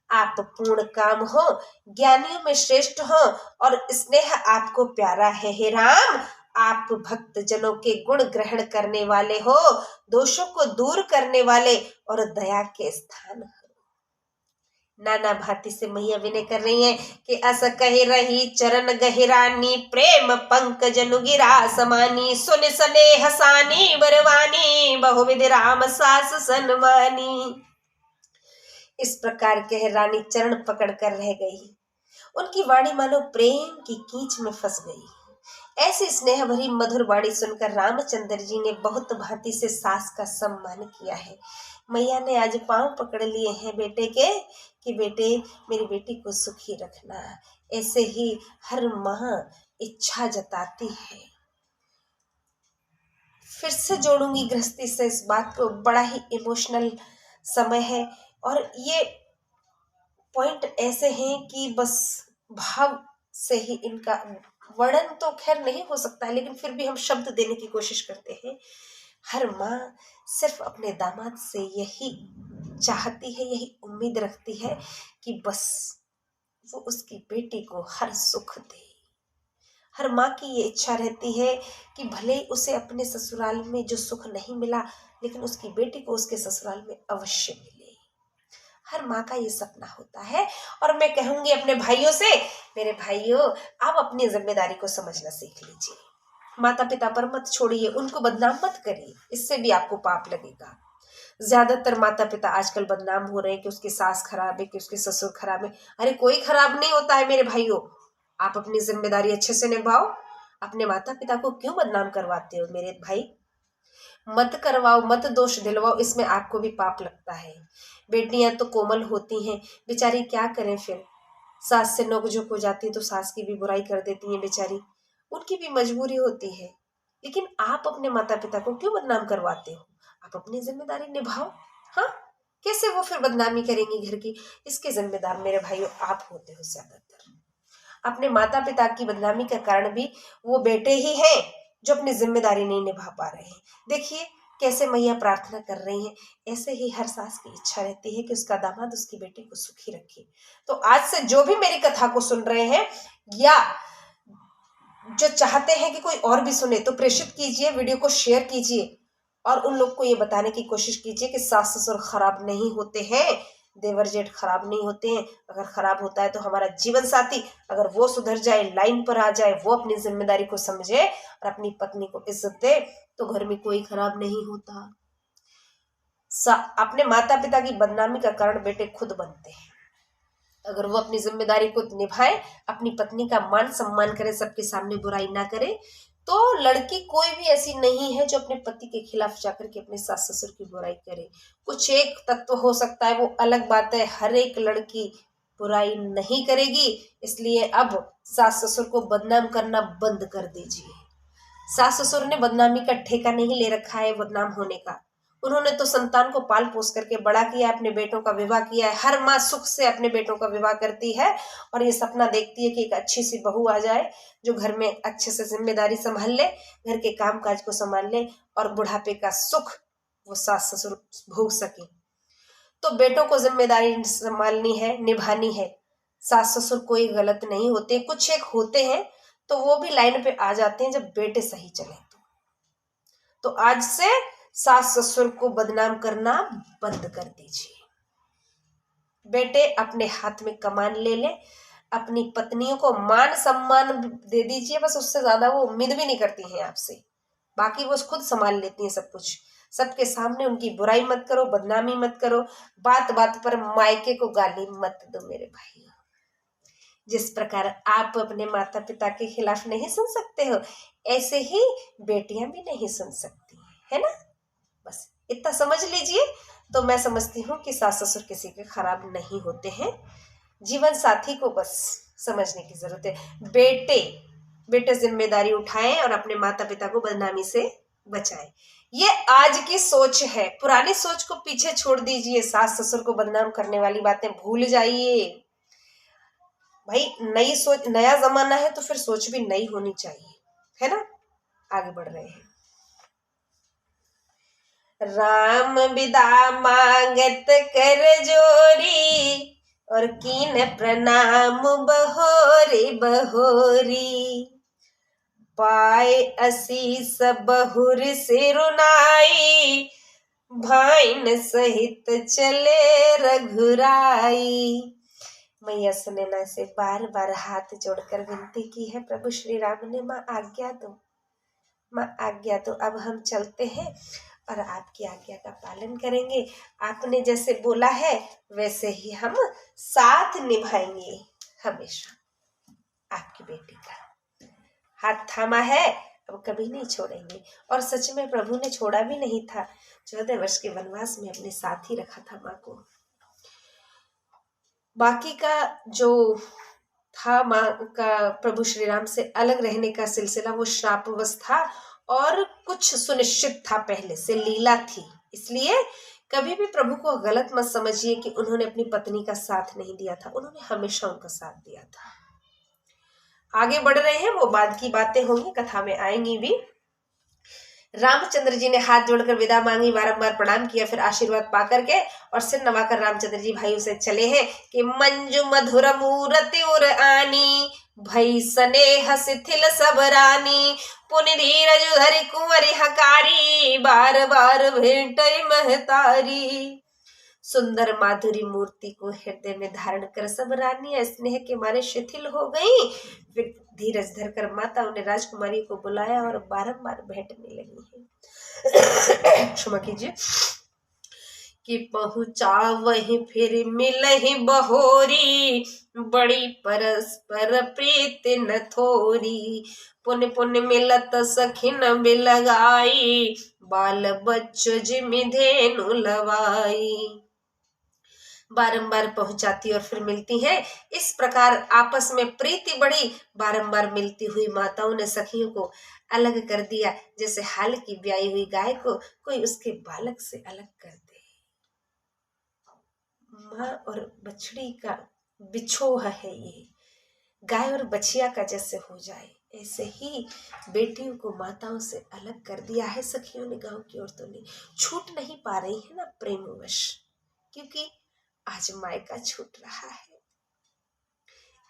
आप पूर्ण काम हो, ज्ञानियों में श्रेष्ठ हो और स्नेह आपको प्यारा है। हे राम, आप भक्त जनों के गुण ग्रहण करने वाले हो, दोषों को दूर करने वाले और दया के स्थान हो। नाना भांति से मैया विनय कर रही हैं कि अस कह रही चरण गहिरानी, प्रेम पंकज नुगिरा समानी, सुन सने हसानी बरवानी, बहुविध राम सास सनमानी। इस प्रकार कह रानी चरण पकड़कर रह गई, उनकी वाणी मानो प्रेम की कीच में फंस गई। ऐसी स्नेह भरी मधुर वाणी सुनकर रामचंद्र जी ने बहुत भांति से सास का सम्मान किया है। मैया ने आज पांव पकड़ लिए हैं बेटे के कि बेटे, मेरी बेटी को सुखी रखना। ऐसे ही हर माँ इच्छा जताती है। फिर से जोड़ूंगी गृहस्थी से इस बात को, बड़ा ही इमोशनल समय है और ये पॉइंट ऐसे हैं कि बस भाव से ही इनका वर्णन तो खैर नहीं हो सकता है, लेकिन फिर भी हम शब्द देने की कोशिश करते हैं। हर माँ सिर्फ अपने दामाद से यही चाहती है, यही उम्मीद रखती है कि बस वो उसकी बेटी को हर सुख दे। हर माँ की ये इच्छा रहती है कि भले ही उसे अपने ससुराल में जो सुख नहीं मिला, लेकिन उसकी बेटी को उसके ससुराल में अवश्य मिले। हर माँ का ये सपना होता है। और मैं कहूंगी अपने भाइयों से, मेरे भाइयों, आप अपनी जिम्मेदारी को समझना सीख लीजिए। माता पिता पर मत छोड़िए, उनको बदनाम मत करिए, इससे भी आपको पाप लगेगा। ज्यादातर माता पिता आजकल बदनाम हो रहे हैं कि उसकी सास खराब है, कि उसके ससुर खराब है। अरे कोई खराब नहीं होता है मेरे भाइयों, आप अपनी जिम्मेदारी अच्छे से निभाओ। अपने माता पिता को क्यों बदनाम करवाते हो मेरे भाई? मत करवाओ, मत दोष दिलवाओ, इसमें आपको भी पाप लगता है। बेटियां तो कोमल होती हैं, बेचारी क्या करें, फिर सास से नोकझोंक हो जाती है तो सास की भी बुराई कर देती हैं बेचारी, उनकी भी मजबूरी होती है। लेकिन आप अपने माता पिता को क्यों बदनाम करवाते हो? आप अपनी जिम्मेदारी निभाओ। हाँ, कैसे वो फिर बदनामी करेंगी घर की? इसके जिम्मेदार मेरे भाइयों आप होते हो ज्यादातर। अपने माता पिता की बदनामी का कारण भी वो बेटे ही हैं जो अपनी जिम्मेदारी नहीं निभा पा रहे हैं। देखिए कैसे मैया प्रार्थना कर रही हैं। ऐसे ही हर सास की इच्छा रहती है कि उसका दामाद उसकी बेटी को सुखी रखे। तो आज से जो भी मेरी कथा को सुन रहे हैं या जो चाहते हैं कि कोई और भी सुने, तो प्रेषित कीजिए, वीडियो को शेयर कीजिए और उन लोग को ये बताने की कोशिश कीजिए कि सास ससुर खराब नहीं होते हैं, देवर जेठ खराब नहीं होते हैं। अगर खराब होता है तो हमारा जीवन साथी, अगर वो सुधर जाए, लाइन पर आ जाए, वो अपनी जिम्मेदारी को समझे और अपनी पत्नी को इज्जत दे, तो घर में कोई खराब नहीं होता। अपने माता पिता की बदनामी का कारण बेटे खुद बनते हैं। अगर वो अपनी जिम्मेदारी को निभाए, अपनी पत्नी का मान सम्मान करे, सबके सामने बुराई ना करे, तो लड़की कोई भी ऐसी नहीं है जो अपने पति के खिलाफ जाकर के अपने सास ससुर की बुराई करे। कुछ एक तत्व हो सकता है, वो अलग बात है, हर एक लड़की बुराई नहीं करेगी। इसलिए अब सास ससुर को बदनाम करना बंद कर दीजिए। सास ससुर ने बदनामी का ठेका नहीं ले रखा है बदनाम होने का। उन्होंने तो संतान को पाल पोस करके बड़ा किया, अपने बेटों का विवाह किया है। हर माँ सुख से अपने बेटों का विवाह करती है और ये सपना देखती है कि एक अच्छी सी बहू आ जाए जो घर में अच्छे से जिम्मेदारी संभाल ले, घर के काम काज को संभाल ले और बुढ़ापे का सुख वो सास ससुर भोग सके। तो बेटों को जिम्मेदारी संभालनी है, निभानी है। सास ससुर कोई गलत नहीं होते, कुछ एक होते हैं तो वो भी लाइन पे आ जाते हैं जब बेटे सही चले। तो आज से सास ससुर को बदनाम करना बंद कर दीजिए। बेटे अपने हाथ में कमान ले ले, अपनी पत्नियों को मान सम्मान दे दीजिए, बस उससे ज्यादा वो उम्मीद भी नहीं करती हैं आपसे। बाकी वो खुद संभाल लेती हैं सब कुछ। सबके सामने उनकी बुराई मत करो, बदनामी मत करो, बात बात पर मायके को गाली मत दो मेरे भाई। जिस प्रकार आप अपने माता पिता के खिलाफ नहीं सुन सकते हो, ऐसे ही बेटियां भी नहीं सुन सकती है ना। बस इतना समझ लीजिए। तो मैं समझती हूँ कि सास ससुर किसी के खराब नहीं होते हैं। जीवन साथी को बस समझने की जरूरत है। बेटे जिम्मेदारी उठाएं और अपने माता पिता को बदनामी से बचाएं। ये आज की सोच है, पुरानी सोच को पीछे छोड़ दीजिए। सास ससुर को बदनाम करने वाली बातें भूल जाइए भाई। नई सोच, नया जमाना है तो फिर सोच भी नई होनी चाहिए, है ना। आगे बढ़ रहे हैं। राम बिदा मांगत कर जोरी और कीन प्रणाम बहोरी बहोरी। पाए असीस बहुर सिरुनाई भाइन सहित चले रघुराई। मैया सुनैना से बार बार हाथ जोड़कर विनती की है प्रभु श्री राम ने, माँ आज्ञा दो, माँ आज्ञा दो। अब हम चलते हैं और आपकी आज्ञा का पालन करेंगे। आपने जैसे बोला है वैसे ही हम साथ निभाएंगे हमेशा। आपकी बेटी का हाथ थामा है, अब कभी नहीं छोड़ेंगे। और सच में प्रभु ने छोड़ा भी नहीं था। 14 वर्ष के वनवास में अपने साथ ही रखा था माँ को। बाकी का जो था माँ का प्रभु श्री राम से अलग रहने का सिलसिला, वो श्रापवश था और कुछ सुनिश्चित था, पहले से लीला थी। इसलिए कभी भी प्रभु को गलत मत समझिए कि उन्होंने अपनी पत्नी का साथ नहीं दिया था, उन्होंने हमेशा उनका साथ दिया था। आगे बढ़ रहे हैं, वो बाद की बातें होंगी, कथा में आएंगी भी। रामचंद्र जी ने हाथ जोड़कर विदा मांगी, बारंबार प्रणाम किया, फिर आशीर्वाद पाकर के और सिर नवाकर रामचंद्र जी भाइयों से चले हैं कि मंजू मधुर मूरति उर आनी, भई स्नेह शिथिल सब रानी, पुनि धीरज धरि कुंवरि हकारी, बार बार भेंटई महतारी। सुंदर माधुरी मूर्ति को हृदय में धारण कर सब रानियां स्नेह के मारे शिथिल हो गईं। फिर धीरज धरकर माता ने राजकुमारी को बुलाया और बारंबार भेंटने लगी है। क्षमा कीजिए। कि पहुंचा वहीं फिर मिलहि बहोरी, बड़ी परस्पर प्रीत न थोरी, पुण्य पुण्य मिलत सखिन बिलगाई, बाल बच्चो जिमि धेनु लवाई। बारंबार पहुंचाती और फिर मिलती हैं। इस प्रकार आपस में प्रीति बढ़ी। बारंबार मिलती हुई माताओं ने सखियों को अलग कर दिया, जैसे हाल की ब्याई हुई गाय को कोई उसके बालक से अलग कर दे। माँ और बछड़ी का बिछोह है ये, गाय और बछिया का जैसे हो जाए, ऐसे ही बेटियों को माताओं से अलग कर दिया है सखियों ने, गांव की औरतों ने। छूट नहीं पा रही है ना प्रेमवश, क्योंकि आज मायका छूट रहा है।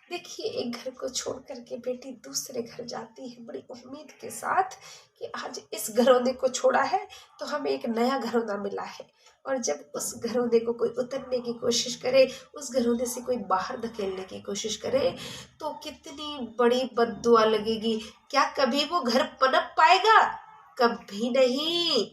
देखिए, एक घर को छोड़ करके बेटी दूसरे घर जाती है बड़ी उम्मीद के साथ कि आज इस घरौंदे को छोड़ा है तो हमें एक नया घरौंदा मिला है, और जब उस घरौंदे को कोई उतरने की कोशिश करे, उस घरौंदे से कोई बाहर धकेलने की कोशिश करे, तो कितनी बड़ी बद्दुआ लगेगी। क्या कभी वो घर पनप पाएगा? कभी नहीं।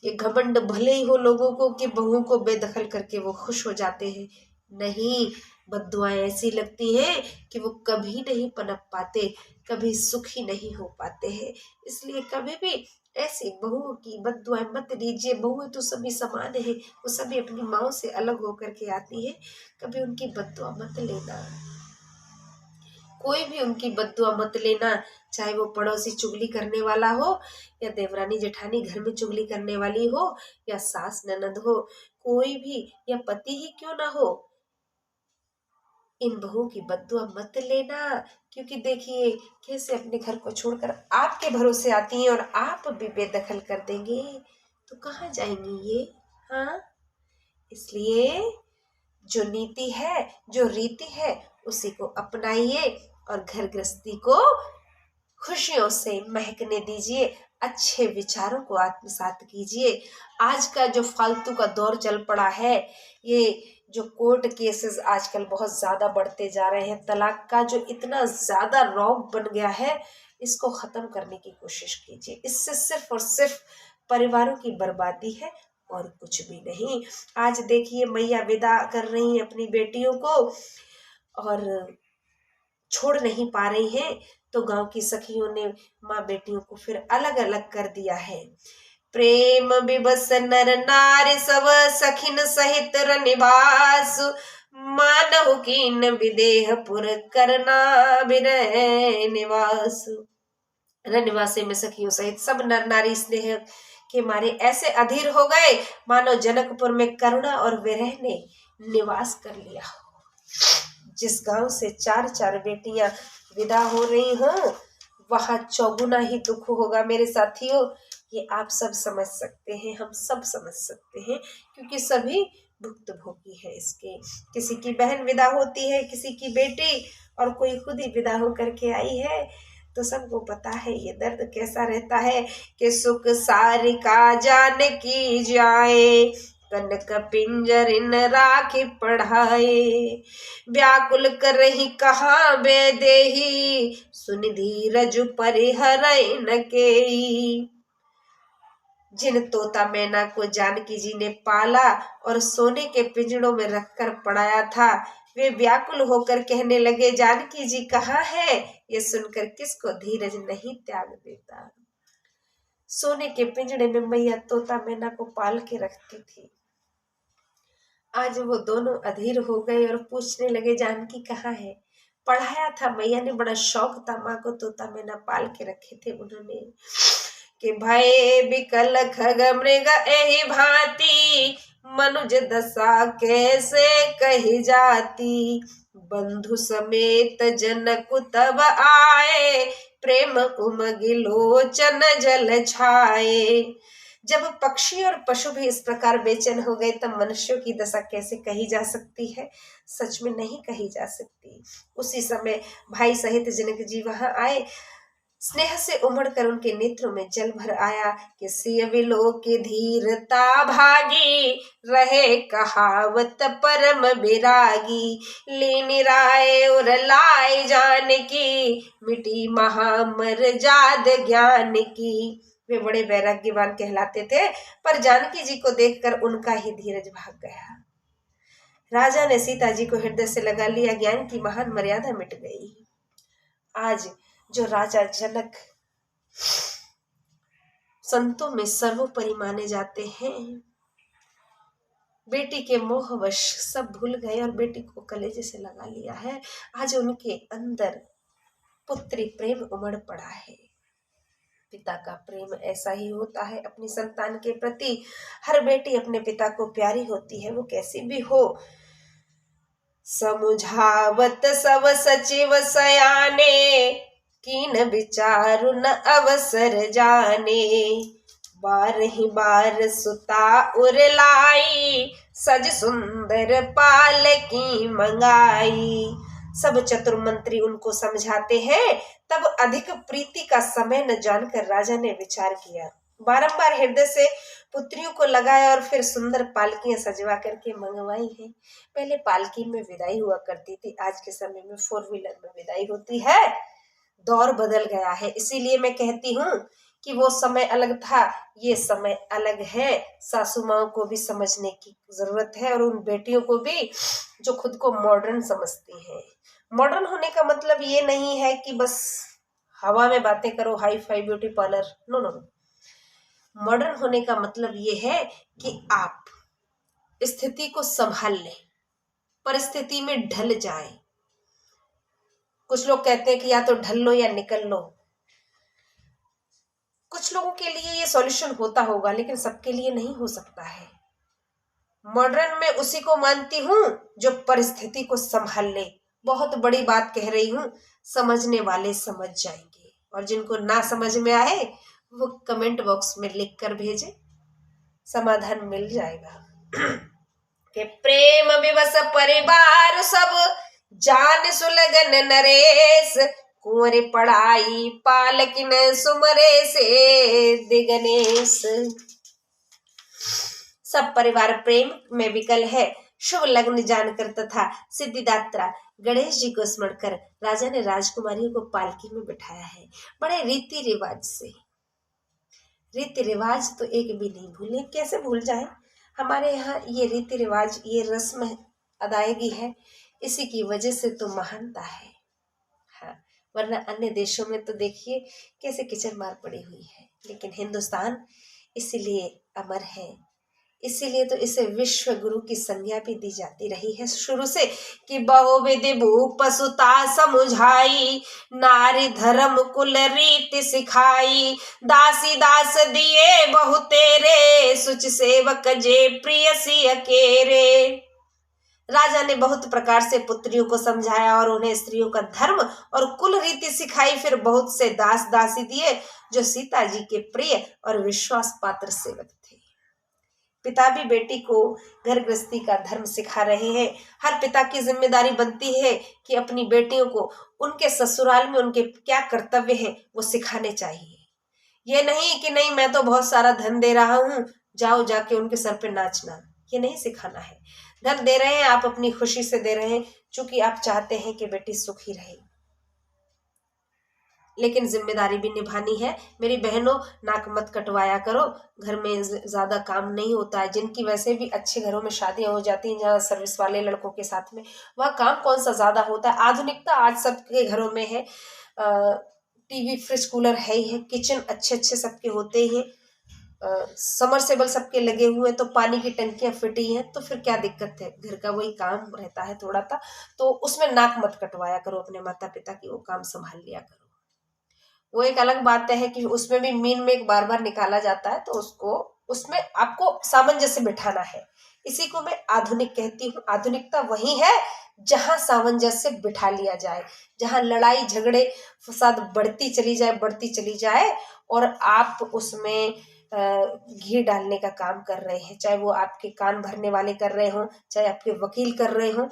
ये घमंड भले ही हो लोगों को कि बहुओं को बेदखल करके वो खुश हो जाते हैं, नहीं, बद्दुआएं ऐसी लगती हैं कि वो कभी नहीं पनप पाते, कभी सुखी नहीं हो पाते हैं। इसलिए कभी भी ऐसी बहुओं की बद्दुआएं मत लीजिए। बहुएं तो सभी समान है, वो सभी अपनी माओ से अलग होकर के आती है, कभी उनकी बद्दुआ मत लेना। कोई भी उनकी बद्दुआ मत लेना, चाहे वो पड़ोसी चुगली करने वाला हो, या देवरानी जेठानी घर में चुगली करने वाली हो, या सास ननद हो, कोई भी, या पति ही क्यों ना हो, इन बहुओं की बद्दुआ मत लेना। क्योंकि देखिए कैसे अपने घर को छोड़कर आपके भरोसे आती हैं, और आप भी बेदखल कर देंगे तो कहाँ जाएंगी ये? हाँ, इसलिए जो नीति है, जो रीति है, उसी को अपनाइए और घर गृहस्थी को खुशियों से महकने दीजिए। अच्छे विचारों को आत्मसात कीजिए। आज का जो फालतू का दौर चल पड़ा है, ये जो कोर्ट केसेस आजकल बहुत ज्यादा बढ़ते जा रहे हैं, तलाक का जो इतना ज्यादा रौब बन गया है, इसको खत्म करने की कोशिश कीजिए। इससे सिर्फ और सिर्फ परिवारों की बर्बादी है और कुछ भी नहीं। आज देखिए मैया विदा कर रही हैं अपनी बेटियों को और छोड़ नहीं पा रही हैं, तो गांव की सखियों ने माँ बेटियों को फिर अलग अलग कर दिया है। प्रेम विवश नर नारी सब सखिन सहित रनिवास, मानहु कीन विदेहपुर करना विरह निवास। रनिवासे में सखियों सहित सब नर नारी स्नेह के मारे ऐसे अधीर हो गए मानो जनकपुर में करुणा और विरह ने निवास कर लिया हो। जिस गांव से चार चार बेटियां विदा हो रही हों, वहां चौगुना ही दुख होगा मेरे साथियों। ये आप सब समझ सकते हैं, हम सब समझ सकते हैं, क्योंकि सभी भुक्तभोगी है इसके। किसी की बहन विदा होती है, किसी की बेटी, और कोई खुद ही विदा होकर के आई है, तो सबको पता है ये दर्द कैसा रहता है। कि सुख सारिका जान की जाए, कनक पिंजरिन राखी पढ़ाए, व्याकुल कर रही कहाँ बेदेही, सुन धीरज परिहरई न केई। जिन तोता मैना को जानकी जी ने पाला और सोने के पिंजड़ों में रखकर पढ़ाया था, वे व्याकुल होकर कहने लगे जानकी जी कहाँ है। ये सुनकर किसको धीरज नहीं त्याग देता। सोने के पिंजड़े में मैया तोता मैना को पाल के रखती थी, आज वो दोनों अधीर हो गए और पूछने लगे जानकी कहाँ है। पढ़ाया था मैया ने, बड़ा शौक था माँ को, तोता मैना पाल के रखे थे उन्होंने। कि भय बिकल खग मृग एहि भांति, मनुज दशा कैसे कही जाती। बंधु समेत जनक तब आए, प्रेम उमगि लोचन जल छाए। जब पक्षी और पशु भी इस प्रकार बेचैन हो गए तब मनुष्यों की दशा कैसे कही जा सकती है? सच में नहीं कही जा सकती। उसी समय भाई सहित जनक जी वहां आए। स्नेह से उमड़ कर उनके नेत्रों में जल भर आया कि सिय विलोक धीरता भागी, रहे कहावत परम विरागी। लीन राय और लाए जानकी, मिटी महामर जाद ज्ञान की। वे बड़े वैराग्यवान कहलाते थे, पर जानकी जी को देखकर उनका ही धीरज भाग गया। राजा ने सीता जी को हृदय से लगा लिया, ज्ञान की महान मर्यादा मिट गई। आज जो राजा जनक संतों में सर्वोपरि माने जाते हैं, बेटी के मोहवश सब भूल गए और बेटी को कलेजे से लगा लिया है। आज उनके अंदर पुत्री प्रेम उमड़ पड़ा है। पिता का प्रेम ऐसा ही होता है अपनी संतान के प्रति। हर बेटी अपने पिता को प्यारी होती है, वो कैसी भी हो। समुझावत सब सचिव सयाने, कीन विचारु न अवसर जाने। बारहि बार सुता उरलाई, सज सुंदर पालकी मंगाई। सब चतुर मंत्री उनको समझाते हैं, तब अधिक प्रीति का समय न जानकर राजा ने विचार किया। बारंबार हृदय से पुत्रियों को लगाया और फिर सुंदर पालकियां सजवा करके मंगवाई है। पहले पालकी में विदाई हुआ करती थी, आज के समय में 4 व्हीलर में विदाई होती है। दौर बदल गया है, इसीलिए मैं कहती हूँ कि वो समय अलग था, ये समय अलग है। सासू माओ को भी समझने की जरूरत है और उन बेटियों को भी जो खुद को मॉडर्न समझती हैं। मॉडर्न होने का मतलब ये नहीं है कि बस हवा में बातें करो, hi fi beauty parlour, no no. Modern होने का मतलब ये है कि आप स्थिति को संभाल लें, परिस्थिति में ढल जाए। कुछ लोग कहते हैं कि या तो ढल लो या निकल लो। कुछ लोगों के लिए ये सॉल्यूशन होता होगा, लेकिन सबके लिए नहीं हो सकता है। मॉडर्न में उसी को मानती हूँ जो परिस्थिति को संभाल ले। बहुत बड़ी बात कह रही हूँ, समझने वाले समझ जाएंगे और जिनको ना समझ में आए वो कमेंट बॉक्स में लिख कर भेजे, समाधान मिल जाएगा। कि प्रेम विवश परिवार सब, जान सुलगन नरेश। कुंवर पढ़ाई पालकिन सुमरे से दिगनेश। सब परिवार प्रेम में विकल है। शुभ लग्न जानकर तथा सिद्धिदात्रा गणेश जी को स्मरण कर राजा ने राजकुमारियों को पालकी में बिठाया है। बड़े रीति रिवाज से, रीति रिवाज तो एक भी नहीं भूले। कैसे भूल जाए? हमारे यहाँ ये रीति रिवाज, ये रस्म अदायगी है, इसी की वजह से तो महानता है। हाँ, वरना अन्य देशों में तो देखिए कैसे किचड़ मार पड़ी हुई है। लेकिन हिंदुस्तान इसीलिए अमर है, इसीलिए तो इसे विश्व गुरु की संज्ञा भी दी जाती रही है शुरू से कि बहुविधि भूप सुता समुझाई, नारी धर्म कुल रीति सिखाई। दासी दास दिए बहु तेरे, सुच सेवक जे प्रियसी अकेरे। राजा ने बहुत प्रकार से पुत्रियों को समझाया और उन्हें स्त्रियों का धर्म और कुल रीति सिखाई। फिर बहुत से दास दासी दिए जो सीता जी के प्रिय और विश्वास पात्र सेवक थे। पिता भी बेटी को घर गृहस्थी का धर्म सिखा रहे हैं। हर पिता की जिम्मेदारी बनती है कि अपनी बेटियों को उनके ससुराल में उनके क्या कर्तव्य है वो सिखाने चाहिए। ये नहीं कि नहीं मैं तो बहुत सारा धन दे रहा हूँ, जाओ जाके उनके सर पे नाचना, ये नहीं सिखाना है। धन दे रहे हैं आप अपनी खुशी से दे रहे हैं, क्योंकि आप चाहते हैं कि बेटी सुखी रहे, लेकिन जिम्मेदारी भी निभानी है। मेरी बहनों, नाक मत कटवाया करो, घर में ज्यादा काम नहीं होता है। जिनकी वैसे भी अच्छे घरों में शादियां हो जाती हैं, जहाँ सर्विस वाले लड़कों के साथ में, वह काम कौन सा ज्यादा होता है। आधुनिकता आज सबके घरों में है, टीवी फ्रिज कूलर है ही है, किचन अच्छे अच्छे सबके होते ही हैं, समरसेबल सबके लगे हुए, तो पानी की टंकियां फिटी हैं, तो फिर क्या दिक्कत है। घर का वही काम रहता है थोड़ा सा, तो उसमें नाक मत कटवाया करो अपने माता पिता की, वो काम संभाल लिया करो। वो एक अलग बात है कि उसमें भी मीन में एक बार बार निकाला जाता है, तो उसको उसमें आपको सामंजस्य बिठाना है। इसी को मैं आधुनिक कहती हूँ। आधुनिकता वही है जहां सामंजस्य बिठा लिया जाए, जहां लड़ाई झगड़े फसाद बढ़ती चली जाए और आप उसमें घी डालने का काम कर रहे हैं, चाहे वो आपके कान भरने वाले कर रहे हो, चाहे आपके वकील कर रहे हो,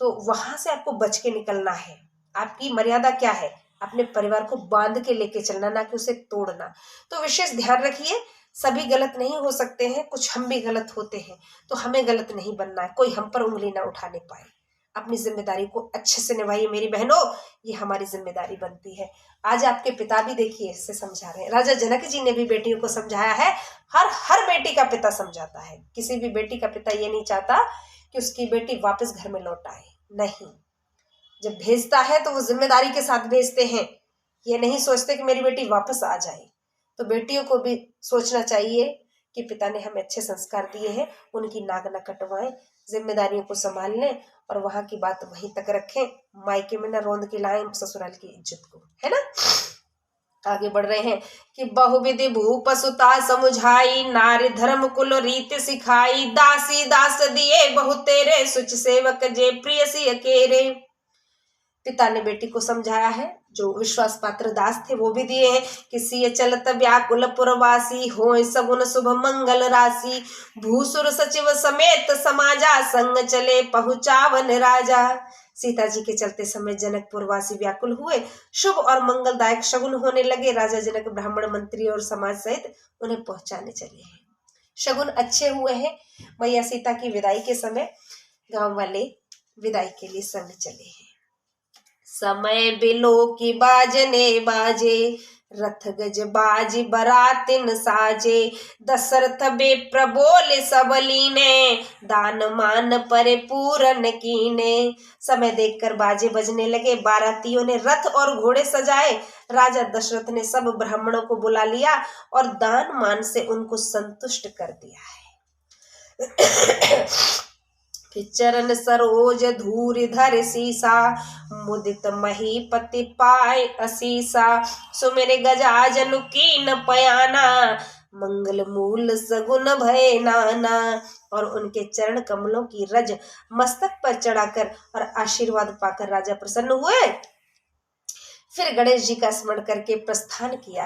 तो वहां से आपको बच के निकलना है। आपकी मर्यादा क्या है? अपने परिवार को बांध के लेके चलना, ना कि उसे तोड़ना। तो विशेष ध्यान रखिए, सभी गलत नहीं हो सकते हैं, कुछ हम भी गलत होते हैं, तो हमें गलत नहीं बनना है, कोई हम पर उंगली ना उठाने पाए। अपनी जिम्मेदारी को अच्छे से निभाइए मेरी बहनों, ये हमारी जिम्मेदारी बनती है। आज आपके पिता भी देखिए इससे समझा रहे हैं। राजा जनक जी ने भी बेटियों को समझाया है। हर बेटी का पिता समझाता है। किसी भी बेटी का पिता ये नहीं चाहता कि उसकी बेटी वापस घर में लौट आए, नहीं। जब भेजता है तो वो जिम्मेदारी के साथ भेजते हैं, ये नहीं सोचते कि मेरी बेटी वापस आ जाए। तो बेटियों को भी सोचना चाहिए कि पिता ने हमें अच्छे संस्कार दिए हैं, उनकी नाक न कटवाएं, जिम्मेदारियों को संभाल लें और वहां की बात वहीं तक रखें, मायके में न रोंद के लाएं ससुराल की इज्जत को, है ना। आगे बढ़ रहे हैं कि बहुविधि भूप सुता समुझाई, नारी धर्म कुल रीत सिखाई, दासी दास दिए बहु तेरे, सुच सेवक जे प्रियसी अकेरे। पिता ने बेटी को समझाया है, जो विश्वास पात्र दास थे वो भी दिए हैं कि सिय चलत व्याकुल पुरवासी, होय सगुन शुभ मंगल राशि, भूसुर सचिव समेत समाजा, संग चले पहुंचावन राजा। सीता जी के चलते समय जनकपुर वासी व्याकुल हुए, शुभ और मंगलदायक शगुन होने लगे। राजा जनक ब्राह्मण मंत्री और समाज सहित उन्हें पहुंचाने चले हैं। शगुन अच्छे हुए हैं। मैया सीता की विदाई के समय गांव वाले विदाई के लिए संग चले हैं। समय बिलो की बाजने बाजे, रथ गज बाज बरातिन साजे, दशरथ बे प्रबोल सबलीने, दान मान पर पूरन कीने। समय देखकर बाजे बजने लगे, बारातियों ने रथ और घोड़े सजाए। राजा दशरथ ने सब ब्राह्मणों को बुला लिया और दान मान से उनको संतुष्ट कर दिया है। चरण सरोज धूरि धर सीसा, मुदित महीपति पाय असीसा, सुमिर गजाजनु कीन पयाना, मंगल मूल सगुन भय नाना। और उनके चरण कमलों की रज मस्तक पर चढ़ाकर और आशीर्वाद पाकर राजा प्रसन्न हुए। फिर गणेश जी का स्मरण करके प्रस्थान किया।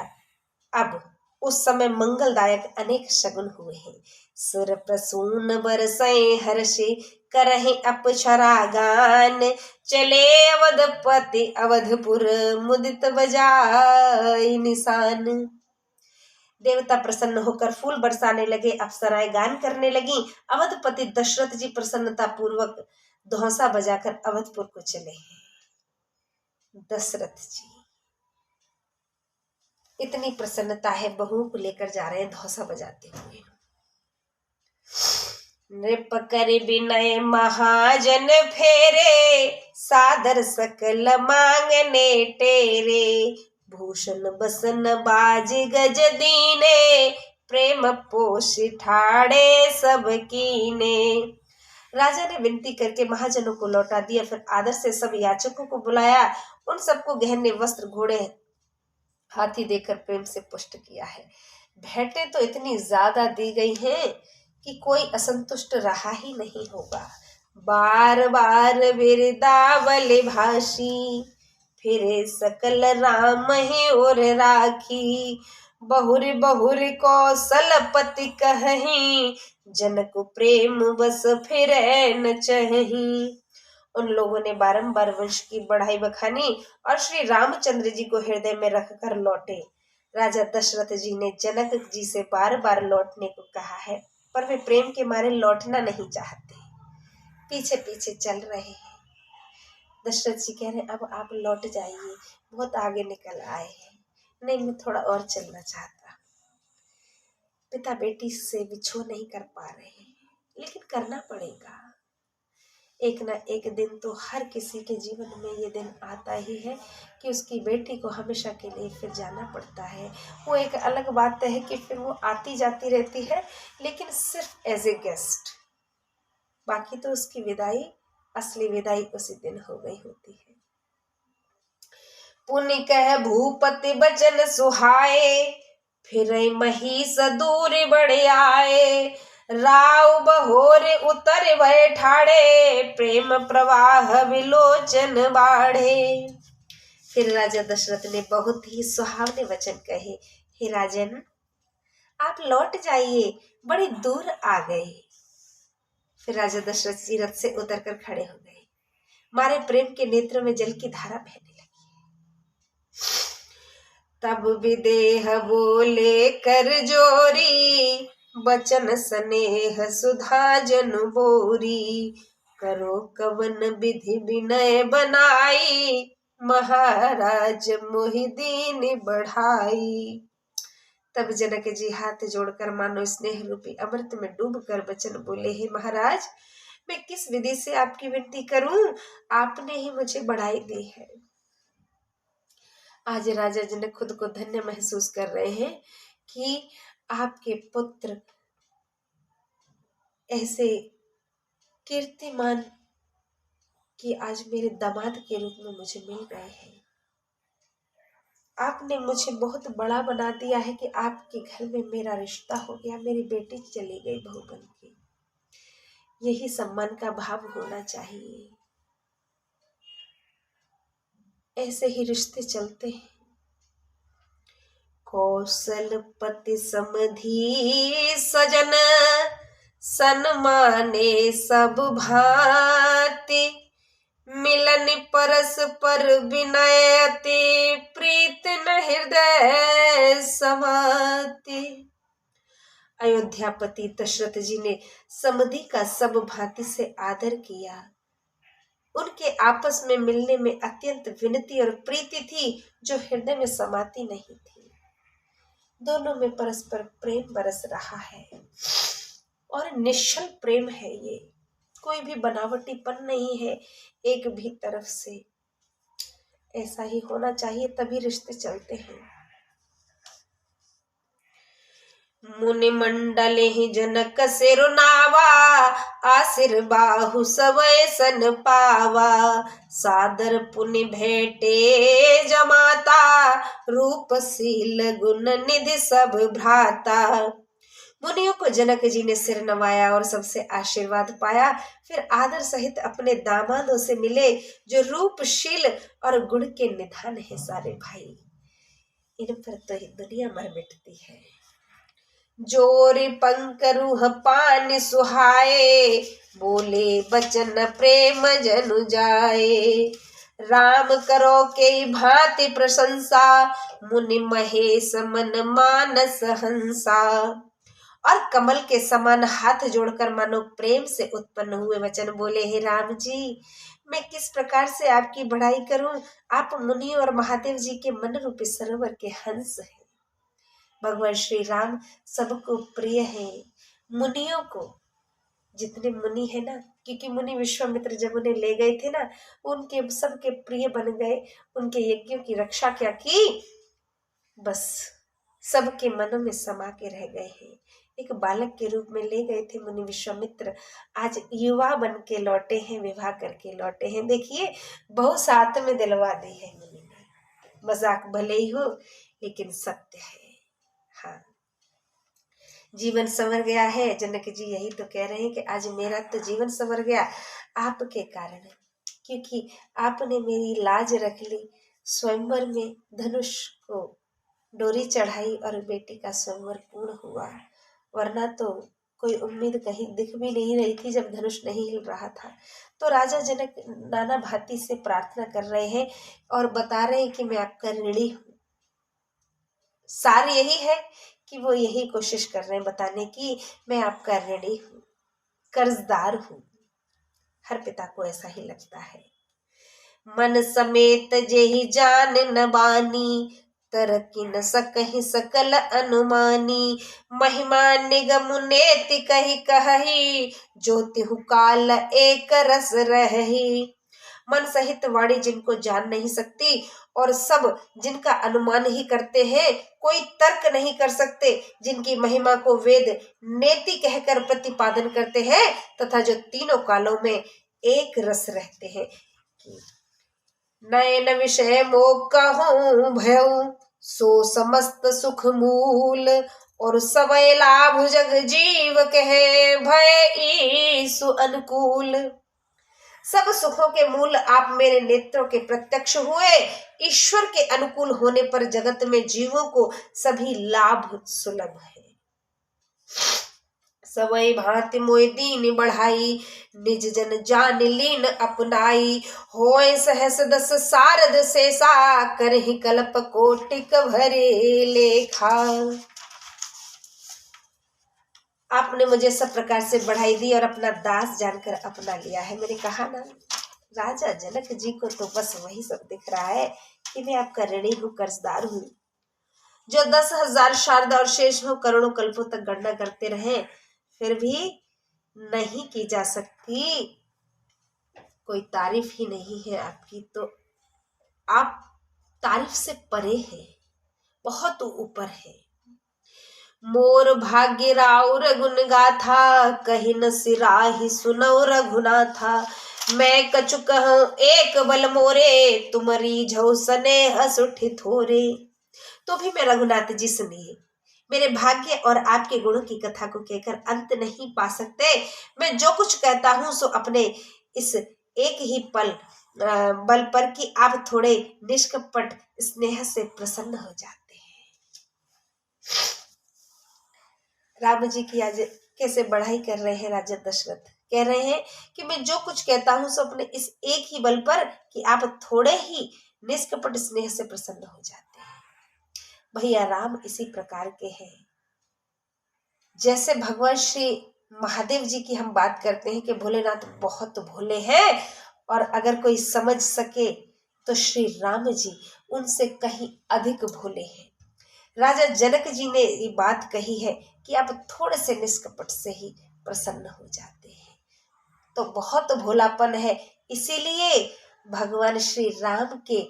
अब उस समय मंगलदायक अनेक शगुन हुए हैं। सुर प्रसून बरसै हर्षे, करहि अप्सरा गान, चले अवधपति अवधपुर, मुदित बजाय निशान। देवता प्रसन्न होकर फूल बरसाने लगे, अप्सराएं गान करने लगी। अवधपति दशरथ जी प्रसन्नता पूर्वक धौंसा बजाकर अवधपुर को चले हैं। दशरथ जी इतनी प्रसन्नता है, बहुओं को लेकर जा रहे हैं धौसा बजाते हुए। नृप कर विनय महाजन फेरे, सादर सकल मांगने टेरे, भूषण बसन बाज गज दीने, प्रेम पोष ठाड़े सब कीने। राजा ने विनती करके महाजनों को लौटा दिया, फिर आदर से सब याचकों को बुलाया, उन सबको गहने वस्त्र घोड़े हाथी देकर प्रेम से पुष्ट किया है। भेंटें तो इतनी ज्यादा दी गई हैं कि कोई असंतुष्ट रहा ही नहीं होगा। बार बार बिरदावल भाषी, फिरे सकल राम ही और राखी, बहुर बहुर कौशलपति कहीं, जनक प्रेम बस फिरे न चही। उन लोगों ने बारंबार वंश की बढ़ाई बखानी और श्री रामचंद्र जी को हृदय में रखकर लौटे। राजा दशरथ जी ने जनक जी से बार बार लौटने को कहा है, पर वे प्रेम के मारे लौटना नहीं चाहते, पीछे पीछे चल रहे हैं। दशरथ जी कह रहे हैं अब आप लौट जाइए, बहुत आगे निकल आए हैं। नहीं, मैं थोड़ा और चलना चाहता। पिता बेटी से विछोह नहीं कर पा रहे हैं, लेकिन करना पड़ेगा। एक ना एक दिन तो हर किसी के जीवन में ये दिन आता ही है कि उसकी बेटी को हमेशा के लिए फिर जाना पड़ता है। वो एक अलग बात है कि फिर वो आती जाती रहती है, लेकिन सिर्फ एज ए गेस्ट। बाकी तो उसकी विदाई, असली विदाई उसी दिन हो गई होती है। पुनि कह भूपति बचन सुहाए, फिर महिष दूर बढ़ आए। राव बहोर उतर भय ठाड़े, प्रेम प्रवाह विलोचन बाढ़े। फिर राजा दशरथ ने बहुत ही सुहावने वचन कहे, हे राजन आप लौट जाइए, बड़ी दूर आ गए। फिर राजा दशरथ जी रथ से उतरकर खड़े हो गए। मारे प्रेम के नेत्रों में जल की धारा बहने लगी। तब विदेह बोले कर जोरी, बचन स्नेह सुधा जन बोरी। करो कवन विधि विनय बनाई, महाराज मोहि दीन बढ़ाई। तब जनक जी हाथ जोड़कर मानो स्नेह रूपी अमृत में डूबकर वचन बोले, हे महाराज मैं किस विधि से आपकी विनती करूं, आपने ही मुझे बढ़ाई दी है। आज राजा जनक खुद को धन्य महसूस कर रहे हैं कि आपके पुत्र ऐसे कीर्तिमान कि आज मेरे दामाद के रूप में मुझे मिल गए हैं। आपने मुझे बहुत बड़ा बना दिया है कि आपके घर में मेरा रिश्ता हो गया, मेरी बेटी चली गई बहू बन के। यही सम्मान का भाव होना चाहिए। ऐसे ही रिश्ते चलते हैं। कौशलपति समधि सजन, सन्माने सब भांति। मिलन परस्पर विनय अति, प्रीत न हृदय समाति। अयोध्यापति दशरथ जी ने समधि का सब भांति से आदर किया। उनके आपस में मिलने में अत्यंत विनती और प्रीति थी, जो हृदय में समाती नहीं थी। दोनों में परस्पर प्रेम बरस रहा है और निश्चल प्रेम है। ये कोई भी बनावटीपन नहीं है एक भी तरफ से। ऐसा ही होना चाहिए, तभी रिश्ते चलते हैं। मुनि मंडल ही जनक सिरुनावा, आसिर बाहु सवय सन पावा। सादर पुनि भेटे जमाता, रूपशील गुण निधि सब भ्राता। मुनियों को जनक जी ने सिर नवाया और सबसे आशीर्वाद पाया। फिर आदर सहित अपने दामादों से मिले, जो रूपशील और गुण के निधान है। सारे भाई, इन पर तो ही दुनिया मर मिटती है। जोरी पंकरुह पान सुहाए, बोले बचन प्रेम जनु जाए। राम करो के भांति प्रशंसा, मुनि महेश मन मानस हंसा। और कमल के समान हाथ जोड़कर मानो प्रेम से उत्पन्न हुए वचन बोले, हे राम जी मैं किस प्रकार से आपकी बढ़ाई करूं। आप मुनि और महादेव जी के मन रूपी सरोवर के हंस हैं। भगवान श्री राम सबको प्रिय है। मुनियों को, जितने मुनि है ना, क्योंकि मुनि विश्वामित्र जब उन्हें ले गए थे ना, उनके सबके प्रिय बन गए। उनके यज्ञों की रक्षा क्या की, बस सबके मनों में समा के रह गए हैं। एक बालक के रूप में ले गए थे मुनि विश्वामित्र, आज युवा बन के लौटे हैं, विवाह करके लौटे हैं। देखिए बहु साथ में दिलवा दी है मुनि ने। मजाक भले ही हो लेकिन सत्य है। हाँ, जीवन संवर गया है। जनक जी यही तो कह रहे हैं कि आज मेरा तो जीवन संवर गया आपके कारण, क्योंकि आपने मेरी लाज रख ली। स्वयंवर में धनुष को डोरी चढ़ाई और बेटी का स्वयंवर पूर्ण हुआ, वरना तो कोई उम्मीद कहीं दिख भी नहीं रही थी जब धनुष नहीं हिल रहा था। तो राजा जनक नाना भांति से प्रार्थना कर रहे हैं और बता रहे हैं कि मैं आपका ऋणी हूँ। सार यही है कि वो यही कोशिश कर रहे हैं बताने की, मैं आपका ऋणी हूँ, कर्जदार हूँ। हर पिता को ऐसा ही लगता है। मन समेत जेहि जान न बानी, तरकी न सकहि सकल अनुमानी। महिमा निगम नेति कहि कहि, जो तिहु काल एक रस रही। मन सहित वाणी जिनको जान नहीं सकती और सब जिनका अनुमान ही करते हैं, कोई तर्क नहीं कर सकते, जिनकी महिमा को वेद नेति कहकर प्रतिपादन करते हैं, तथा जो तीनों कालों में एक रस रहते हैं। नयन विषय मोह कहूँ भयऊ, सो समस्त सुख मूल। और सवै लाभ जग जीव कहे, भय ईसु अनुकूल। सब सुखों के मूल आप मेरे नेत्रों के प्रत्यक्ष हुए। ईश्वर के अनुकूल होने पर जगत में जीवों को सभी लाभ सुलभ है। सवै भांति मोय दीन बढ़ाई, निज जन जान लीन अपनाई। होय सहस दस सारद शेषा, करहि कल्प कोटिक भरे लेखा। आपने मुझे सब प्रकार से बढ़ाई दी और अपना दास जानकर अपना लिया है। मैंने कहा ना, राजा जनक जी को तो बस वही सब दिख रहा है कि मैं आपका ऋणी हूँ, कर्जदार हूँ। जो 10,000 शारदा और शेष हो करोड़ों कल्पों तक गणना करते रहे, फिर भी नहीं की जा सकती, कोई तारीफ ही नहीं है आपकी। तो आप तारीफ से परे हैं, बहुत ऊपर है। मोर भाग्य राउर गुण गाथा, कही न सिराही सुनौ रघुनाथा। मैं कछु कहूँ एक बल मोरे, तुमरी झौ स्नेह सुठि थोरे। तो भी मैं रघुनाथ जी सुनिए, मेरे भाग्य और आपके गुणों की कथा को कहकर अंत नहीं पा सकते। मैं जो कुछ कहता हूँ सो अपने इस एक ही बल पर कि आप थोड़े निष्कपट स्नेह से प्रसन्न हो जाते हैं। राम जी की आज कैसे बढ़ाई कर रहे हैं राजा दशरथ। कह रहे हैं कि मैं जो कुछ कहता हूं सो अपने इस एक ही बल पर कि आप थोड़े ही निष्कपट स्नेह से प्रसन्न हो जाते हैं। भैया राम इसी प्रकार के हैं। जैसे भगवान श्री महादेव जी की हम बात करते हैं कि भोलेनाथ बहुत भोले हैं, और अगर कोई समझ सके तो श्री राम जी उनसे कहीं अधिक भोले हैं। राजा जनक जी ने ये बात कही है कि आप थोड़े से निष्कपट से ही प्रसन्न हो जाते हैं, तो बहुत भोलापन है। इसीलिए भगवान श्री राम के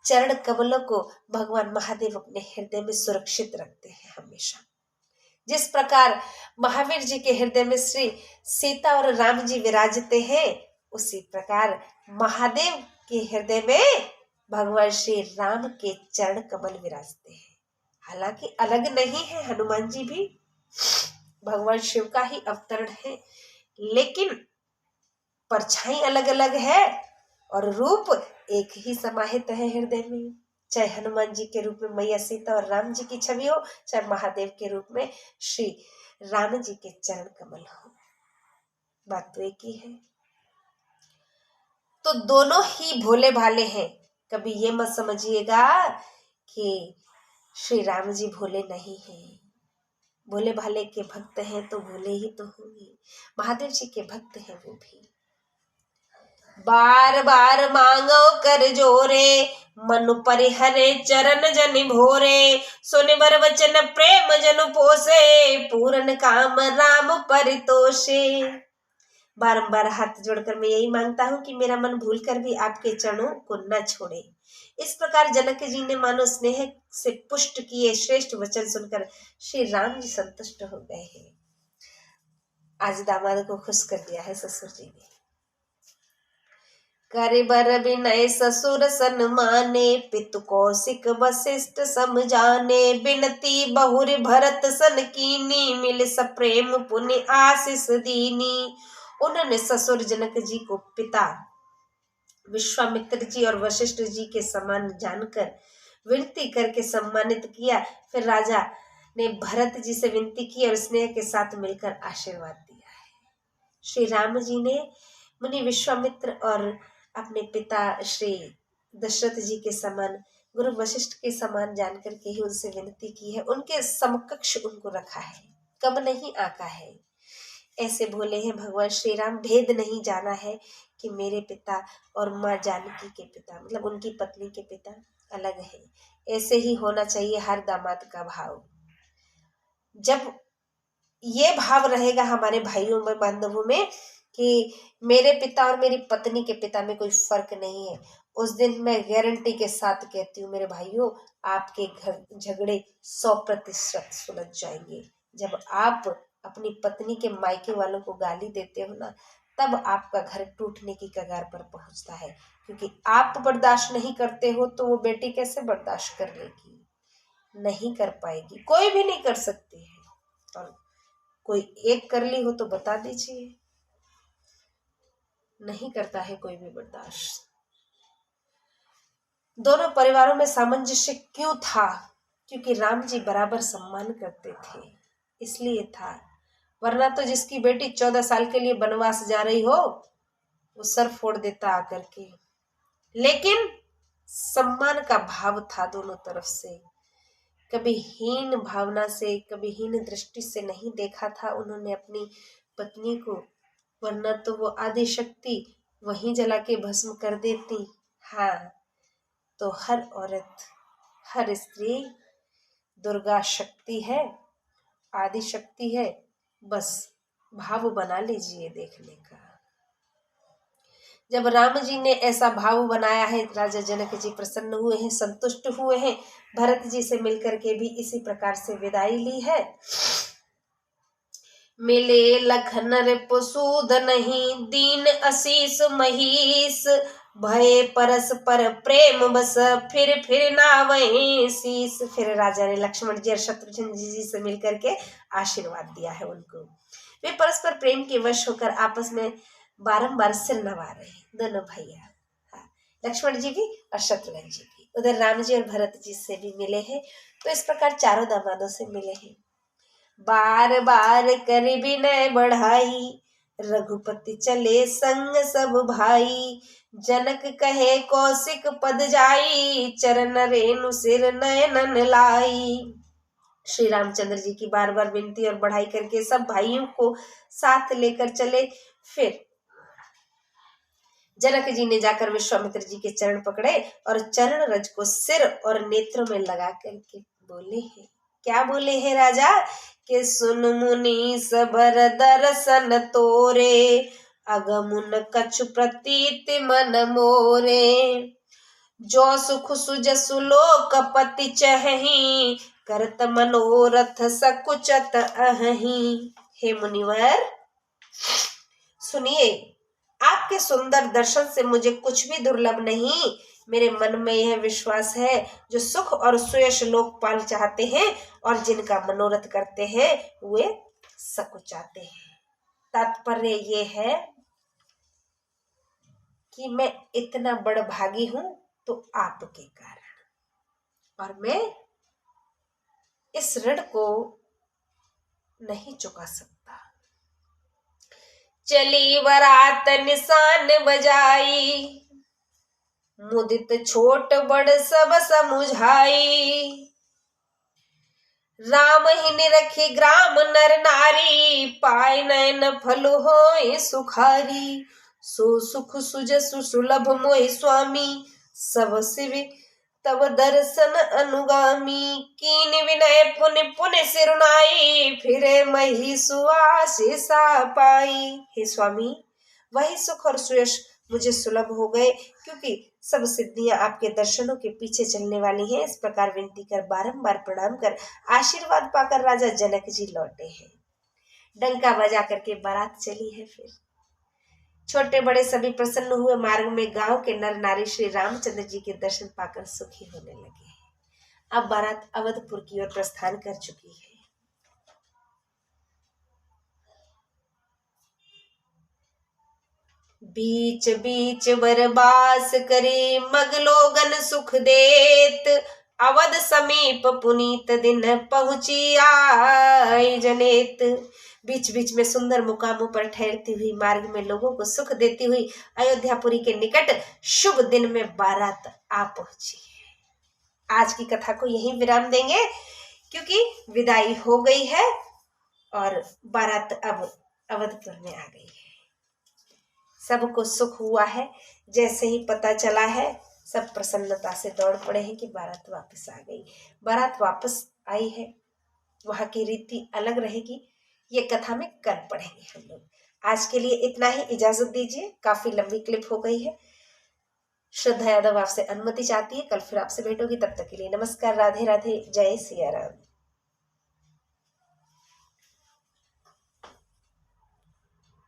चरण कमलों को भगवान महादेव अपने हृदय में सुरक्षित रखते हैं हमेशा। जिस प्रकार महावीर जी के हृदय में श्री सीता और राम जी विराजते हैं, उसी प्रकार महादेव के हृदय में भगवान श्री राम के चरण कमल विराजते हैं। हालांकि अलग नहीं है, हनुमान जी भी भगवान शिव का ही अवतरण है, लेकिन परछाई अलग अलग है और रूप एक ही समाहित है हृदय में। चाहे हनुमान जी के रूप में मैया सीता और राम जी की छवि हो, चाहे महादेव के रूप में श्री राम जी के चरण कमल हो, बात तो एक ही है। तो दोनों ही भोले भाले हैं। कभी ये मत समझिएगा कि श्री राम जी भोले नहीं हैं। भोले भाले के भक्त हैं तो भोले ही तो होंगे। महादेव जी के भक्त हैं वो भी। बार बार मांगो कर जोरे, मनु परिहरे चरण जन भोरे। सुन बर वचन प्रेम जनु पोसे, पूरन काम राम परितोषे। बारंबार हाथ जोड़कर मैं यही मांगता हूँ कि मेरा मन भूल कर भी आपके चरणों को न छोड़े। इस प्रकार जनक जी ने मानो स्नेह से पुष्ट किए श्रेष्ठ वचन सुनकर श्री राम जी संतुष्ट हो गए हैं। आज दामाद को खुश कर दिया है ससुर जी ने। करे बर विनय ससुर सन्माने, पितु कौशिक वशिष्ठ समझाने। बिनती बहुर भरत सन कीनी, मिल सप्रेम पुण्य आशीष दीनी। उन्होंने ससुर जनक जी को पिता विश्वामित्र जी और वशिष्ठ जी के समान जानकर विनती करके सम्मानित किया। फिर राजा ने भरत जी से विनती की और स्नेह के साथ मिलकर आशीर्वाद दिया है। श्री राम जी ने मुनि विश्वामित्र और अपने पिता श्री दशरथ जी के समान गुरु वशिष्ठ के समान जानकर के ही उनसे विनती की है। उनके समकक्ष उनको रखा है, कम नहीं आका है। ऐसे बोले हैं भगवान श्री राम, भेद नहीं जाना है कि मेरे पिता और माँ जानकी के पिता, मतलब उनकी पत्नी के पिता अलग है। ऐसे ही होना चाहिए हर दामाद का भाव। जब ये भाव रहेगा हमारे भाइयों में, बांधवों में, कि मेरे पिता और मेरी पत्नी के पिता में कोई फर्क नहीं है, उस दिन मैं गारंटी के साथ कहती हूँ मेरे भाइयों, आपके घर झगड़े 100% सुलझ जाएंगे। जब आप अपनी पत्नी के मायके वालों को गाली देते हो ना, तब आपका घर टूटने की कगार पर पहुंचता है, क्योंकि आप बर्दाश्त नहीं करते हो तो वो बेटी कैसे बर्दाश्त कर लेगी? नहीं कर पाएगी, कोई भी नहीं कर सकती है। और कोई एक कर ली हो तो बता दीजिए। नहीं करता है कोई भी बर्दाश्त। दोनों परिवारों में सामंजस्य क्यों था? क्योंकि राम जी बराबर सम्मान करते थे, इसलिए था। वरना तो जिसकी बेटी 14 साल के लिए वनवास जा रही हो वो सर फोड़ देता आकर के। लेकिन सम्मान का भाव था दोनों तरफ से। कभी हीन भावना से, कभी हीन दृष्टि से नहीं देखा था उन्होंने अपनी पत्नी को, वरना तो वो आदि शक्ति वहीं जला के भस्म कर देती। हाँ, तो हर औरत, हर स्त्री दुर्गा शक्ति है, आदि शक्ति है, बस भाव बना लीजिए देखने का। जब राम जी ने ऐसा भाव बनाया है, राजा जनक जी प्रसन्न हुए हैं, संतुष्ट हुए हैं। भरत जी से मिलकर के भी इसी प्रकार से विदाई ली है। मिले लखन रिपुसूद नहीं, दीन असीस महीस, भय परस्पर प्रेम बस, फिर ना वहीं शीस। फिर राजा ने लक्ष्मण जी और शत्रुघ्न जी से मिलकर के आशीर्वाद दिया है उनको। वे परस्पर प्रेम के वश होकर आपस में बारंबार सिर नवा रहे हैं, दोनों भैया। हाँ, लक्ष्मण जी भी और शत्रुघ्न जी भी। उधर राम जी और भरत जी से भी मिले हैं। तो इस प्रकार चारों दामादों से मिले हैं। बार बार कर विनय बढ़ाई, रघुपति चले संग सब भाई। जनक कहे कौशिक पद जाई, चरण रेणु सिर नयनन लाई। श्री रामचंद्र जी की बार बार विनती और बढ़ाई करके सब भाइयों को साथ लेकर चले। फिर जनक जी ने जाकर विश्वामित्र जी के चरण पकड़े और चरण रज को सिर और नेत्रों में लगा करके बोले हैं। क्या बोले हैं राजा? कि सुन मुनि सबर दर्शन तोरे, अगमुन कछु प्रतीत मन मोरे। जो सुख सुजसु लोकपति चहहि, करत मनोरथ सकुचत अहहि। हे मुनिवर सुनिए, आपके सुंदर दर्शन से मुझे कुछ भी दुर्लभ नहीं। मेरे मन में यह विश्वास है, जो सुख और सुयश लोकपाल चाहते हैं और जिनका मनोरथ करते हैं वे सकुचाते हैं। तात्पर्य ये है कि मैं इतना बड़ भागी हूं तो आपके कारण, और मैं इस ऋण को नहीं चुका सकता। चली वरात निशान बजाई, मुदित छोट बड़ सब समुझाई। राम ही निरखी ग्राम नर नारी, पाय नयन फल होय सुखारी। सो सुख सुजसु सुलभ मोहि स्वामी, सब शिव तब दर्शन अनुगामी। कीन विनय पुनि पुनि सिरुनाई, फिरे मही सुआशीषा पाई। हे स्वामी, वही सुख और सुयश मुझे सुलभ हो गए, क्योंकि सब सिद्धियां आपके दर्शनों के पीछे चलने वाली हैं। इस प्रकार विनती कर, बारंबार प्रणाम कर, आशीर्वाद पाकर राजा जनक जी लौटे हैं। डंका बजा करके बारात चली है। फिर छोटे बड़े सभी प्रसन्न हुए। मार्ग में गांव के नर नारी श्री रामचंद्र जी के दर्शन पाकर सुखी होने लगे हैं। अब बारात अवधपुर की ओर प्रस्थान कर चुकी है। बीच बीच बरबास करे, मगलोगन सुख देत। अवध समीप पुनीत दिन पहुंची आई जनेत। बीच बीच में सुंदर मुकामों पर ठहरती हुई, मार्ग में लोगों को सुख देती हुई अयोध्यापुरी के निकट शुभ दिन में बारात आ पहुंची है। आज की कथा को यहीं विराम देंगे, क्योंकि विदाई हो गई है और बारात अब अवधपुर में आ गई है। सबको सुख हुआ है। जैसे ही पता चला है, सब प्रसन्नता से दौड़ पड़े हैं कि बारात वापस आ गई। बारात वापस आई है, वहां की रीति अलग रहेगी। ये कथा में कल पढ़ेंगे हम लोग। आज के लिए इतना ही, इजाजत दीजिए। काफी लंबी क्लिप हो गई है। श्रद्धा यादव आपसे अनुमति चाहती है। कल फिर आपसे भेंट होगी। तब तक के लिए नमस्कार, राधे राधे, जय सिया राम।